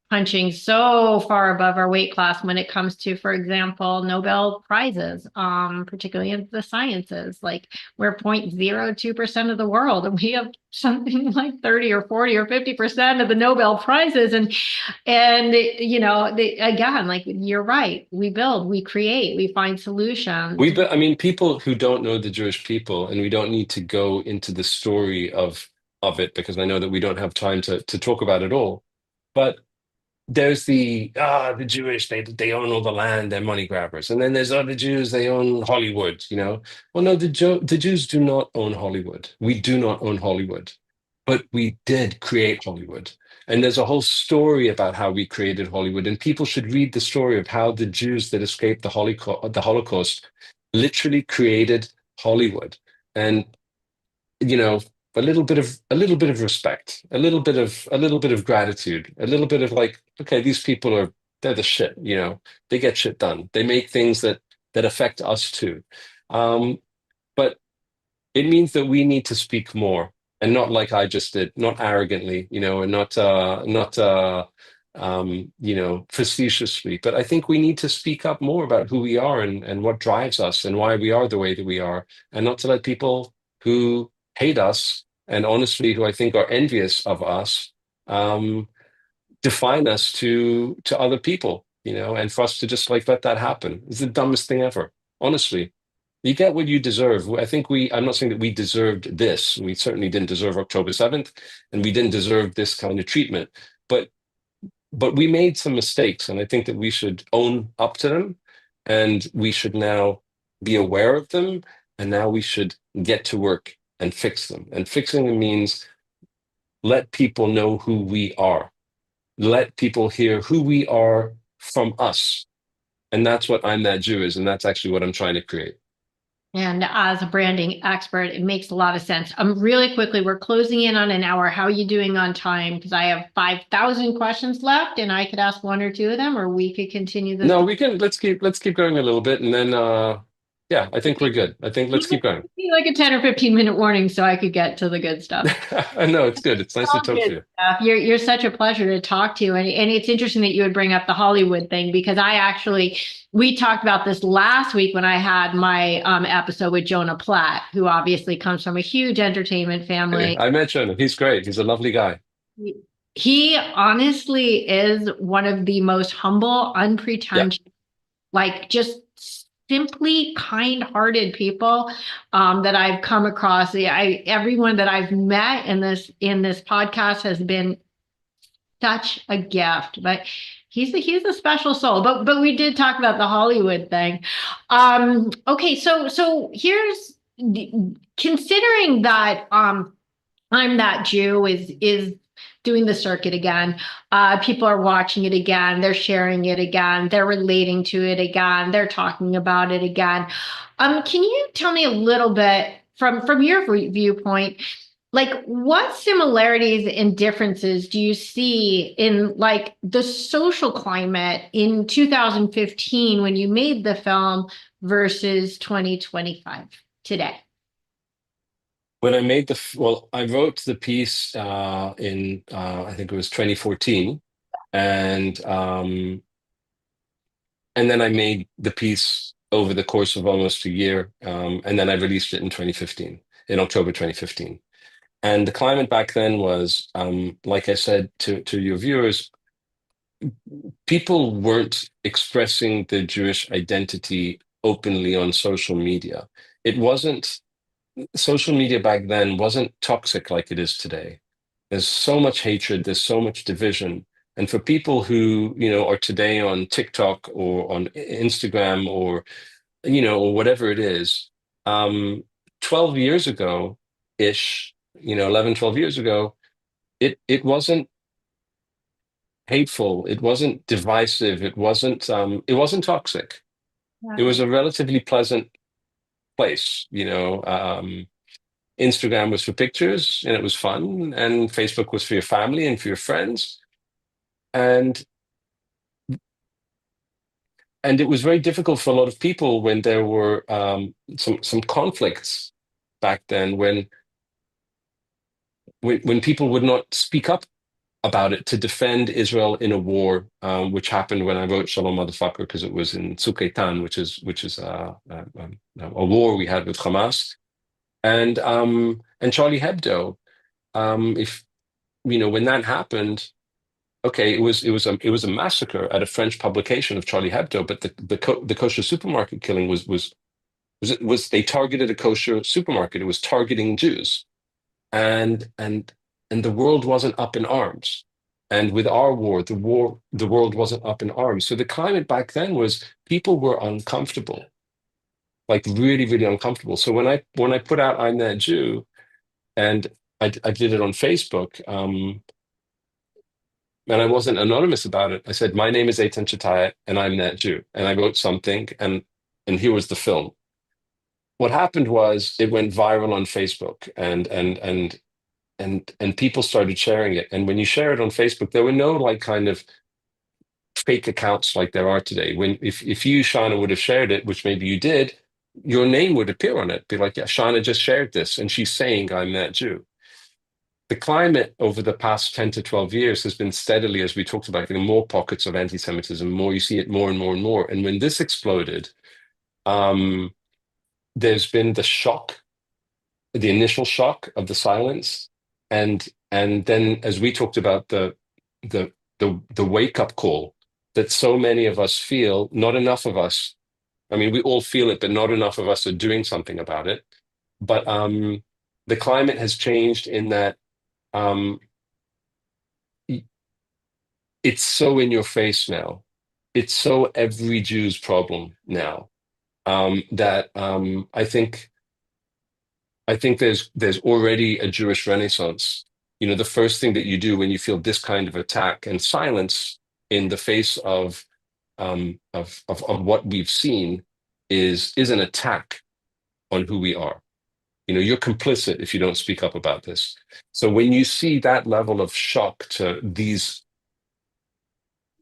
punching so far above our weight class when it comes to, for example, Nobel Prizes, particularly in the sciences. Like we're 0.02% of the world, and we have something like 30 or 40 or 50% of the Nobel Prizes. And again, like you're right, we build, we create, we find solutions. I mean, people who don't know the Jewish people, and we don't need to go into the story of it because I know that we don't have time to talk about it all. But there's the Jewish, they own all the land, they're money grabbers, and then there's other Jews, they own Hollywood. Well, no, the Jews do not own Hollywood. We do not own Hollywood, but we did create Hollywood, and there's a whole story about how we created Hollywood, and people should read the story of how the Jews that escaped the Holocaust literally created Hollywood. And a little bit of respect, a little bit of gratitude, a little bit of like, okay, these people they're the shit, they get shit done. They make things that affect us too. But it means that we need to speak more, and not like I just did, not arrogantly, and not facetiously. But I think we need to speak up more about who we are and what drives us and why we are the way that we are, and not to let people who hate us and honestly who I think are envious of us define us to other people, and for us to just like let that happen. It's the dumbest thing ever, honestly. You get what you deserve. I think I'm not saying that we deserved this. We certainly didn't deserve October 7th, and we didn't deserve this kind of treatment. But we made some mistakes, and I think that we should own up to them, and we should now be aware of them, and now we should get to work and fix them. And fixing them means let people know who we are. Let people hear who we are from us. And that's what I'm That Jew is, and that's actually what I'm trying to create. And as a branding expert, it makes a lot of sense. Really quickly, we're closing in on an hour. How are you doing on time? Because I have 5,000 questions left, and I could ask one or two of them, or we could continue this. No, we can. Let's keep going a little bit, and then yeah, I think we're good. I think let's keep going. Like a 10 or 15-minute warning so I could get to the good stuff. I know, it's good. It's nice to talk to you. You're such a pleasure to talk to. And it's interesting that you would bring up the Hollywood thing, because we talked about this last week when I had my episode with Jonah Platt, who obviously comes from a huge entertainment family. I met Jonah. He's great. He's a lovely guy. He honestly is one of the most humble, unpretentious, like just simply kind-hearted people that I've come across. Everyone that I've met in this podcast has been such a gift. But he's a special soul. But we did talk about the Hollywood thing. Okay, so here's considering that I'm That Jew is doing the circuit again. People are watching it again. They're sharing it again. They're relating to it again. They're talking about it again. Can you tell me a little bit from your viewpoint, like what similarities and differences do you see in like the social climate in 2015 when you made the film versus 2025 today? When I made I wrote the piece in I think it was 2014, and then I made the piece over the course of almost a year, and then I released it in 2015, in October 2015. And the climate back then was, like I said to your viewers, people weren't expressing their Jewish identity openly on social media. Social media back then wasn't toxic like it is today. There's so much hatred, there's so much division, And for people who, are today on TikTok or on Instagram or, or whatever it is, 12 years ago ish, 11, 12 years ago, it wasn't hateful. It wasn't divisive. It wasn't toxic. It was a relatively pleasant place, Instagram was for pictures and it was fun, and Facebook was for your family and for your friends. And it was very difficult for a lot of people when there were some conflicts back then, when people would not speak up about it to defend Israel in a war, which happened when I wrote Shalom Motherfucker, because it was in Eitan, which is a war we had with Hamas, and Charlie Hebdo. If when that happened, okay, it was a massacre at a French publication of Charlie Hebdo, but the kosher supermarket killing was they targeted a kosher supermarket. It was targeting Jews, and the world wasn't up in arms. And with our war, the world wasn't up in arms. So the climate back then was people were uncomfortable, like really, really uncomfortable. So when I put out "I'm That Jew," and I did it on Facebook, and I wasn't anonymous about it. I said, "My name is Eitan Chitayat, and I'm that Jew." And I wrote something, and here was the film. What happened was it went viral on Facebook, and people started sharing it. And when you share it on Facebook, there were no like kind of fake accounts like there are today. If you, Shana, would have shared it, which maybe you did, your name would appear on it. Be like, yeah, Shana just shared this, and she's saying I'm that Jew. The climate over the past 10 to 12 years has been steadily, as we talked about, getting more pockets of anti-Semitism, more, you see it more and more and more. And when this exploded, there's been the shock, the initial shock of the silence. And then, as we talked about, the wake-up call that so many of us feel, not enough of us, I mean, we all feel it, but not enough of us are doing something about it. But the climate has changed in that it's so in your face now. It's so every Jew's problem now, that I think there's already a Jewish Renaissance. The first thing that you do when you feel this kind of attack and silence in the face of what we've seen is an attack on who we are. You're complicit if you don't speak up about this. So when you see that level of shock to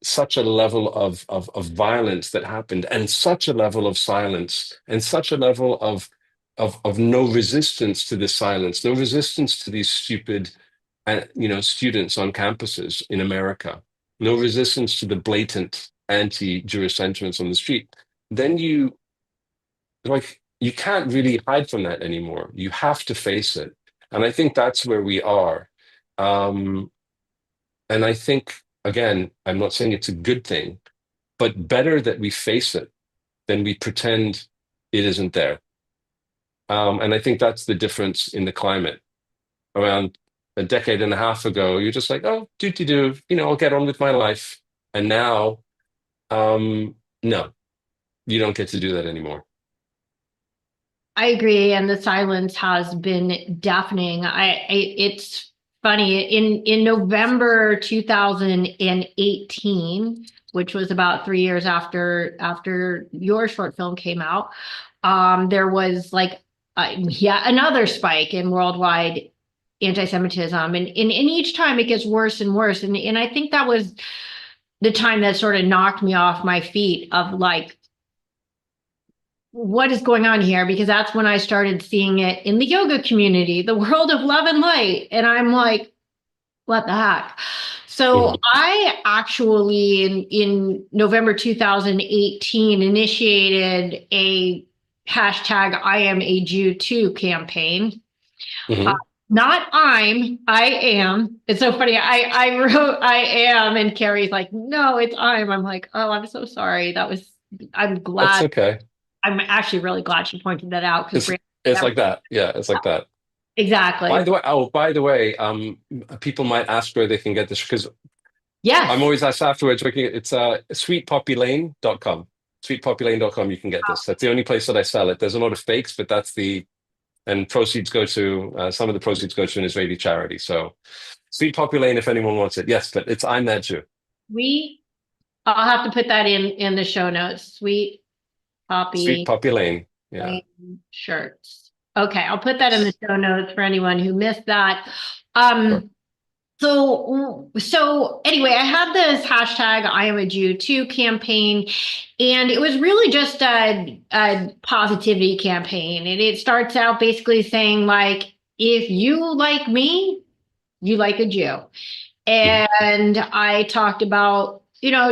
such a level of violence that happened, and such a level of silence, and such a level of no resistance to this silence, no resistance to these stupid students on campuses in America, no resistance to the blatant anti-Jewish sentiments on the street, then you can't really hide from that anymore. You have to face it. And I think that's where we are. And I think, again, I'm not saying it's a good thing, but better that we face it than we pretend it isn't there. And I think that's the difference in the climate. Around a decade and a half ago, you're just like, oh, do, I'll get on with my life. And now, no, you don't get to do that anymore. I agree, and the silence has been deafening. It's funny, in November 2018, which was about 3 years after your short film came out, there was like yet another spike in worldwide anti-Semitism, and each time it gets worse and worse. And I think that was the time that sort of knocked me off my feet of like, what is going on here? Because that's when I started seeing it in the yoga community, the world of love and light. And I'm like, what the heck? So I actually, in November 2018, initiated a hashtag I am a Jew too campaign. Not I am. It's so funny. I wrote I am, and Carrie's like, no, it's I'm like, oh, I'm so sorry. I'm glad. That's okay. I'm actually really glad she pointed that out. It's like that. Yeah, it's like that. Exactly. By the way, people might ask where they can get this, because Yes. I'm always asked afterwards, it's sweetpoppylane.com. Sweetpoppylane.com, you can get this. That's the only place that I sell it. There's a lot of fakes, but and proceeds go to, some of the proceeds go to an Israeli charity. So Sweet Poppy Lane, if anyone wants it. Yes, but it's I'm that Jew. I'll have to put that in the show notes. Sweet Sweet Poppy Poppy Lane. Yeah. Lane shirts. Okay, I'll put that in the show notes for anyone who missed that. Sure. So anyway, I had this hashtag I am a Jew too campaign, and it was really just a positivity campaign. And it starts out basically saying like, if you like me, you like a Jew. And I talked about,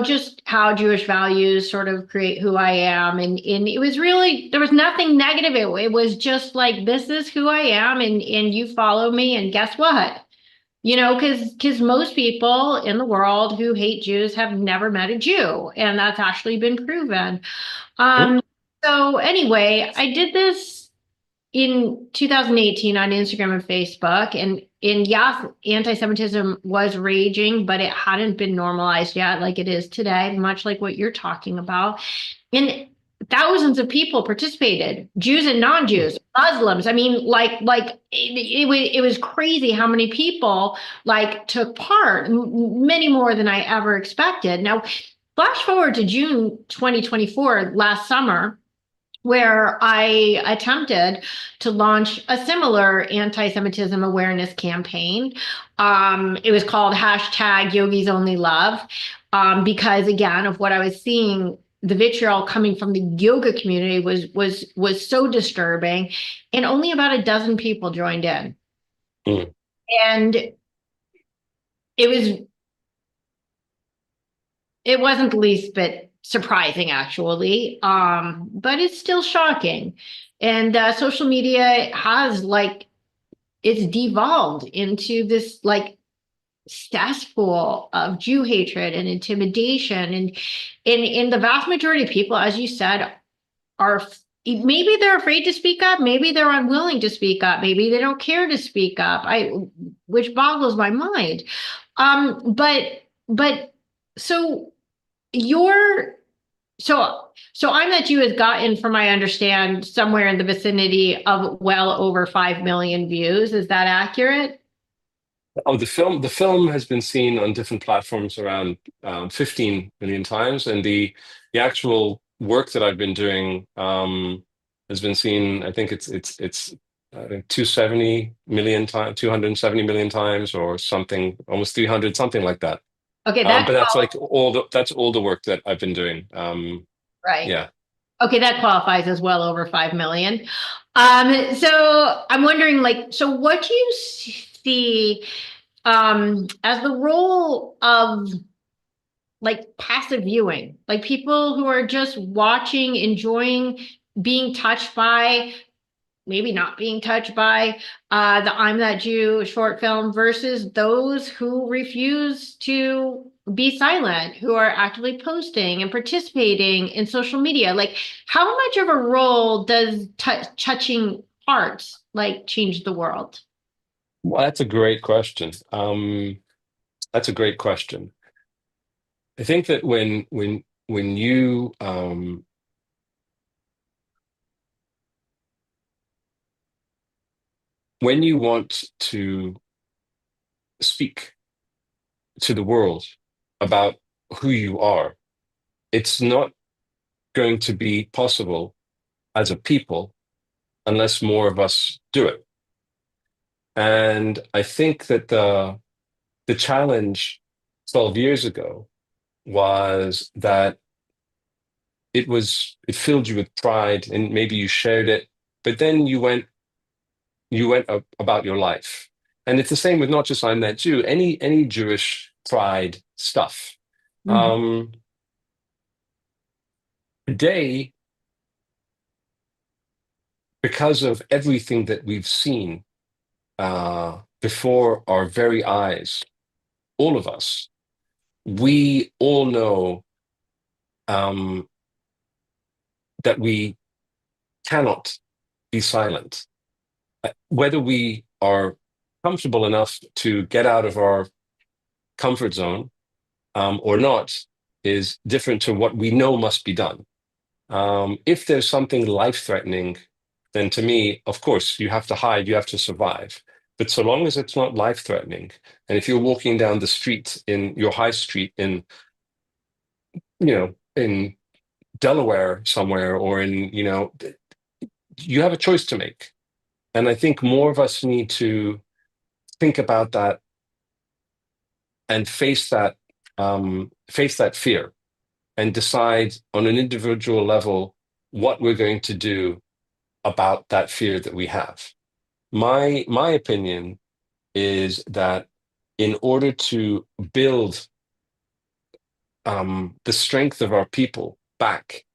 just how Jewish values sort of create who I am. And it was really, there was nothing negative. It was just like, this is who I am. And you follow me. And guess what? Because most people in the world who hate Jews have never met a Jew. And that's actually been proven. Hmm? So anyway, I did this in 2018 on Instagram and Facebook, and yes, anti-Semitism was raging, but it hadn't been normalized yet like it is today, much like what you're talking about. And thousands of people participated, Jews and non-Jews, Muslims. I mean, it was crazy how many people like took part, many more than I ever expected. Now, flash forward to June 2024, last summer, where I attempted to launch a similar anti-Semitism awareness campaign. It was called hashtag Yogis Only Love, because again, of what I was seeing, the vitriol coming from the yoga community was so disturbing, and only about a dozen people joined in. Mm. And it wasn't the least bit surprising, actually, but it's still shocking. And social media has it's devolved into this cesspool of Jew hatred and intimidation. And in the vast majority of people, as you said, are maybe they're afraid to speak up, maybe they're unwilling to speak up, maybe they don't care to speak up. Which boggles my mind. But so you're so I'm that Jew has gotten, from I understand, somewhere in the vicinity of well over 5 million views. Is that accurate? Oh, the film has been seen on different platforms around 15 million times, and the actual work that I've been doing has been seen. I think it's 270 million times, 270 million times, or something, almost 300, something like that. Okay, But that's like that's all the work that I've been doing. right. Yeah. Okay, that qualifies as well over 5 million. So I'm wondering, so what do you see as the role of passive viewing, like people who are just watching, enjoying, being touched by, maybe not being touched by the I'm That Jew short film, versus those who refuse to be silent, who are actively posting and participating in social media? Like, how much of a role does touching hearts change the world? Well, that's a great question. That's a great question. I think that when you when you want to speak to the world about who you are, it's not going to be possible as a people unless more of us do it. And I think that the challenge 12 years ago was that it filled you with pride, and maybe you shared it, but then you went about your life. And it's the same with not just I'm That Jew, any Jewish pride stuff. Mhm. Today, because of everything that we've seen before our very eyes, all of us, we all know um, that we cannot be silent. Whether we are comfortable enough to get out of our comfort zone or not is different to what we know must be done. If there's something life-threatening, then to me, of course, you have to hide, you have to survive. But so long as it's not life-threatening, and if you're walking down the street in your high street in, in Delaware somewhere, or in, you have a choice to make. And I think more of us need to think about that and face that fear and decide on an individual level what we're going to do about that fear that we have. My opinion is that in order to build the strength of our people back,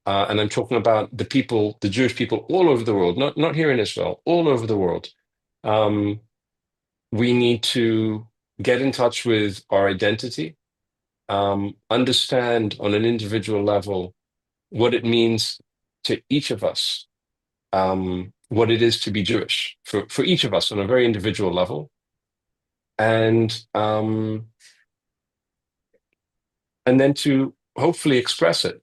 and I'm talking about the people, the Jewish people all over the world, not here in Israel, all over the world, we need to get in touch with our identity, understand on an individual level what it means to each of us, what it is to be Jewish for each of us on a very individual level, and then to hopefully express it,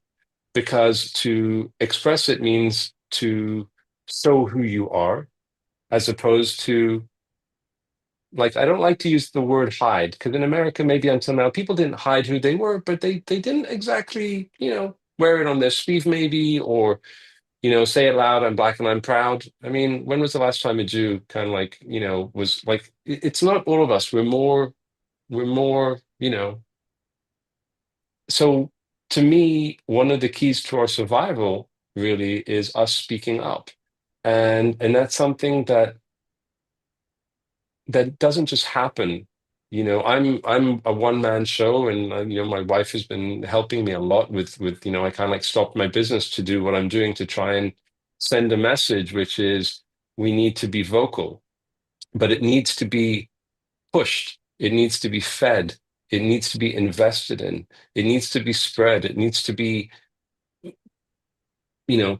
because to express it means to show who you are, as opposed to, like, I don't like to use the word hide, because in America, maybe until now, people didn't hide who they were, but they didn't exactly, wear it on their sleeve maybe, or, say it loud, I'm black and I'm proud. I mean, when was the last time a Jew kind of like, was like, it's not all of us. We're more, so to me, one of the keys to our survival really is us speaking up. And that's something that doesn't just happen. I'm a one-man show, and my wife has been helping me a lot with I kind of like stopped my business to do what I'm doing to try and send a message, which is we need to be vocal, but it needs to be pushed, it needs to be fed, it needs to be invested in, it needs to be spread, it needs to be,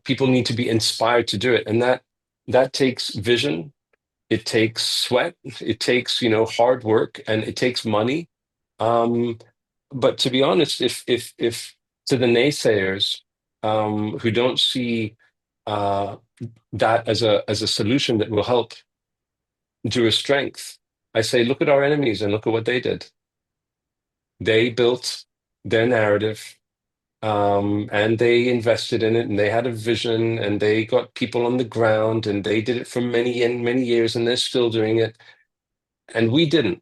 people need to be inspired to do it, and that takes vision. It takes sweat, it takes, hard work, and it takes money. But to be honest, if to the naysayers, who don't see that as a solution that will help Jewish strength, I say, look at our enemies and look at what they did. They built their narrative, and they invested in it, and they had a vision, and they got people on the ground, and they did it for many and many years, and they're still doing it, and we didn't.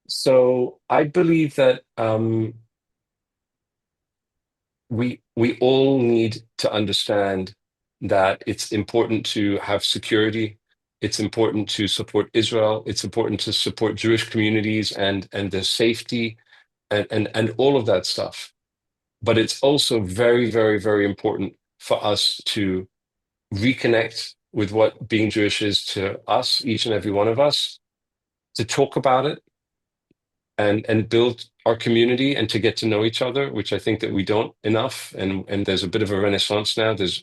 So I believe that we all need to understand that it's important to have security. It's important to support Israel. It's important to support Jewish communities and their safety, and all of that stuff. But it's also very, very, very important for us to reconnect with what being Jewish is to us, each and every one of us, to talk about it and build our community and to get to know each other, which I think that we don't enough. And there's a bit of a renaissance now. There's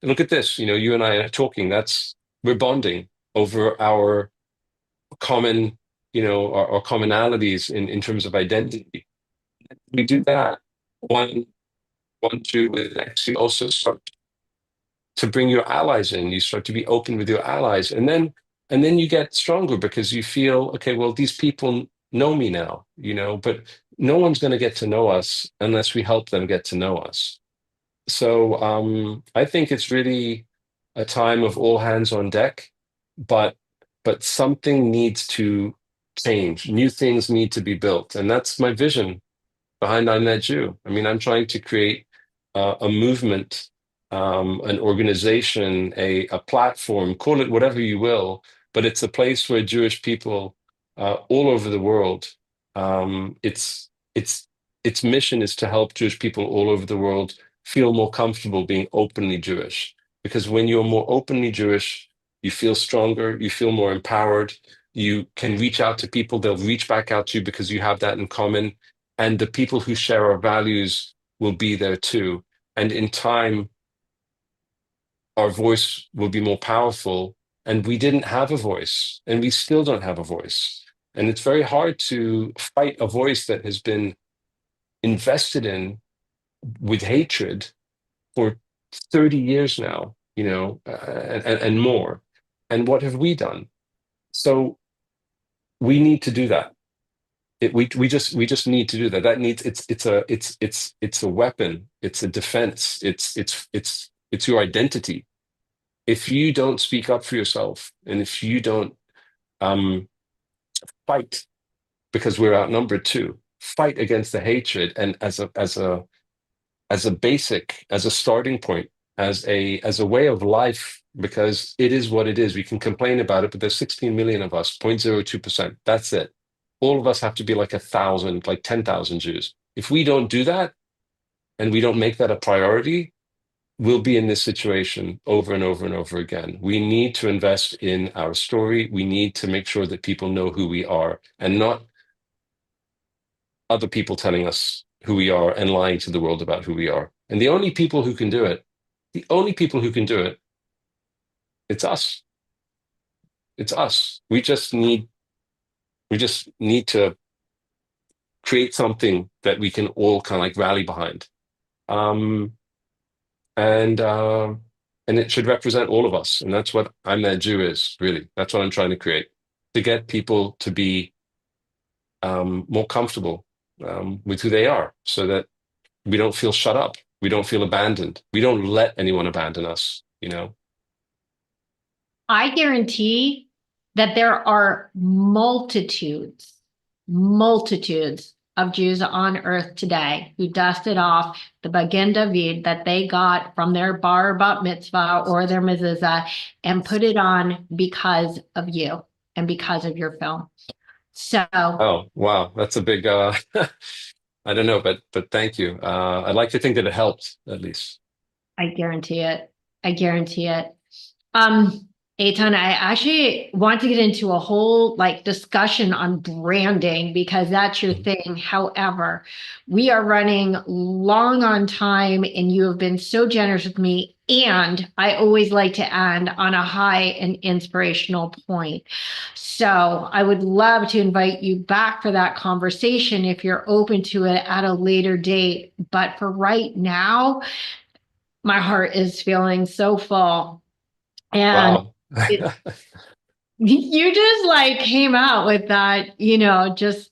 look at this, you and I are talking, we're bonding over our common, our commonalities in terms of identity. We do that. One Jew will actually also start to bring your allies in. You start to be open with your allies, and then you get stronger because you feel, okay, well, these people know me now, but no one's going to get to know us unless we help them get to know us. So I think it's really a time of all hands on deck, but something needs to change. New things need to be built, and that's my vision behind I'm That Jew. I mean, I'm trying to create a movement, an organization, a platform, call it whatever you will, but it's a place where Jewish people all over the world, its mission is to help Jewish people all over the world feel more comfortable being openly Jewish. Because when you're more openly Jewish, you feel stronger, you feel more empowered, you can reach out to people, they'll reach back out to you because you have that in common. And the people who share our values will be there too. And in time, our voice will be more powerful. And we didn't have a voice, and we still don't have a voice. And it's very hard to fight a voice that has been invested in with hatred for 30 years now, and more. And what have we done? So we need to do that. We just need to do that. That needs it's a weapon. It's a defense. It's your identity. If you don't speak up for yourself, and if you don't fight, because we're outnumbered too, fight against the hatred, and as a starting point, as a way of life, because it is what it is. We can complain about it, but there's 16 million of us, 0.02%. That's it. All of us have to be like 1,000, like 10,000 Jews. If we don't do that, and we don't make that a priority, we'll be in this situation over and over and over again. We need to invest in our story. We need to make sure that people know who we are, and not other people telling us who we are and lying to the world about who we are. And the only people who can do it, it's us. It's us. We just need to create something that we can all kind of like rally behind. And it should represent all of us. And that's what I'm That Jew is, really. That's what I'm trying to create, to get people to be more comfortable with who they are, so that we don't feel shut up. We don't feel abandoned. We don't let anyone abandon us, I guarantee that there are multitudes of Jews on earth today who dusted off the Magen David that they got from their bar bat mitzvah or their mezuzah and put it on because of you and because of your film. So, oh wow, that's a big I don't know, but thank you. I'd like to think that it helped, at least. I guarantee it. Eitan, I actually want to get into a whole discussion on branding, because that's your thing. However, we are running long on time, and you have been so generous with me. And I always like to end on a high and inspirational point. So I would love to invite you back for that conversation if you're open to it at a later date. But for right now, my heart is feeling so full. And Wow. you just came out with that, just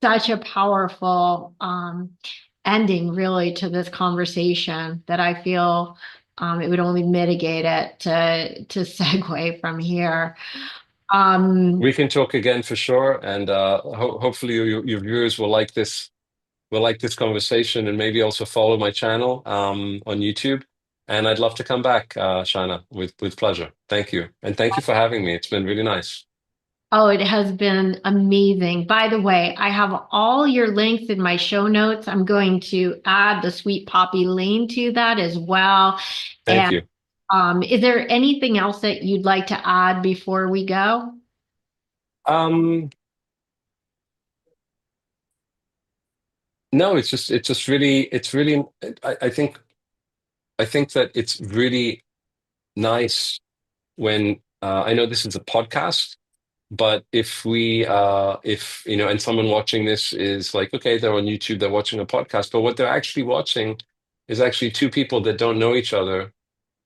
such a powerful ending really to this conversation, that I feel it would only mitigate it to segue from here. We can talk again for sure, and hopefully your viewers will like this conversation, and maybe also follow my channel on YouTube. And I'd love to come back, Shana, with pleasure. Thank you, and thank you for having me. It's been really nice. Oh, it has been amazing. By the way, I have all your links in my show notes. I'm going to add the Sweet Poppy Lane to that as well. Thank you. Is there anything else that you'd like to add before we go? No, it's really, I think that it's really nice when I know this is a podcast, but if and someone watching this is like, okay, they're on YouTube, they're watching a podcast, but what they're actually watching is actually two people that don't know each other.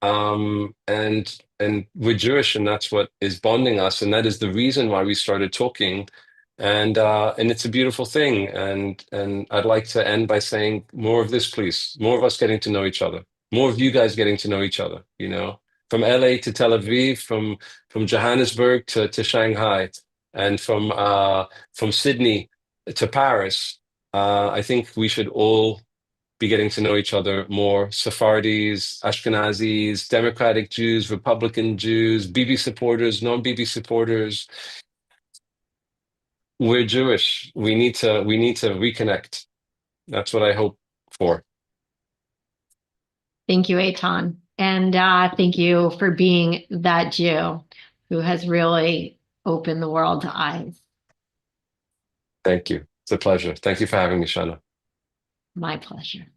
And we're Jewish, and that's what is bonding us, and that is the reason why we started talking. And it's a beautiful thing. And I'd like to end by saying more of this, please. More of us getting to know each other. More of you guys getting to know each other, from LA to Tel Aviv, from Johannesburg to Shanghai, and from Sydney to Paris. I think we should all be getting to know each other more. Sephardis, Ashkenazis, Democratic Jews, Republican Jews, Bibi supporters, non-Bibi supporters. We're Jewish. We need to reconnect. That's what I hope for. Thank you, Eitan. And thank you for being that Jew who has really opened the world's eyes. Thank you. It's a pleasure. Thank you for having me, Shana. My pleasure.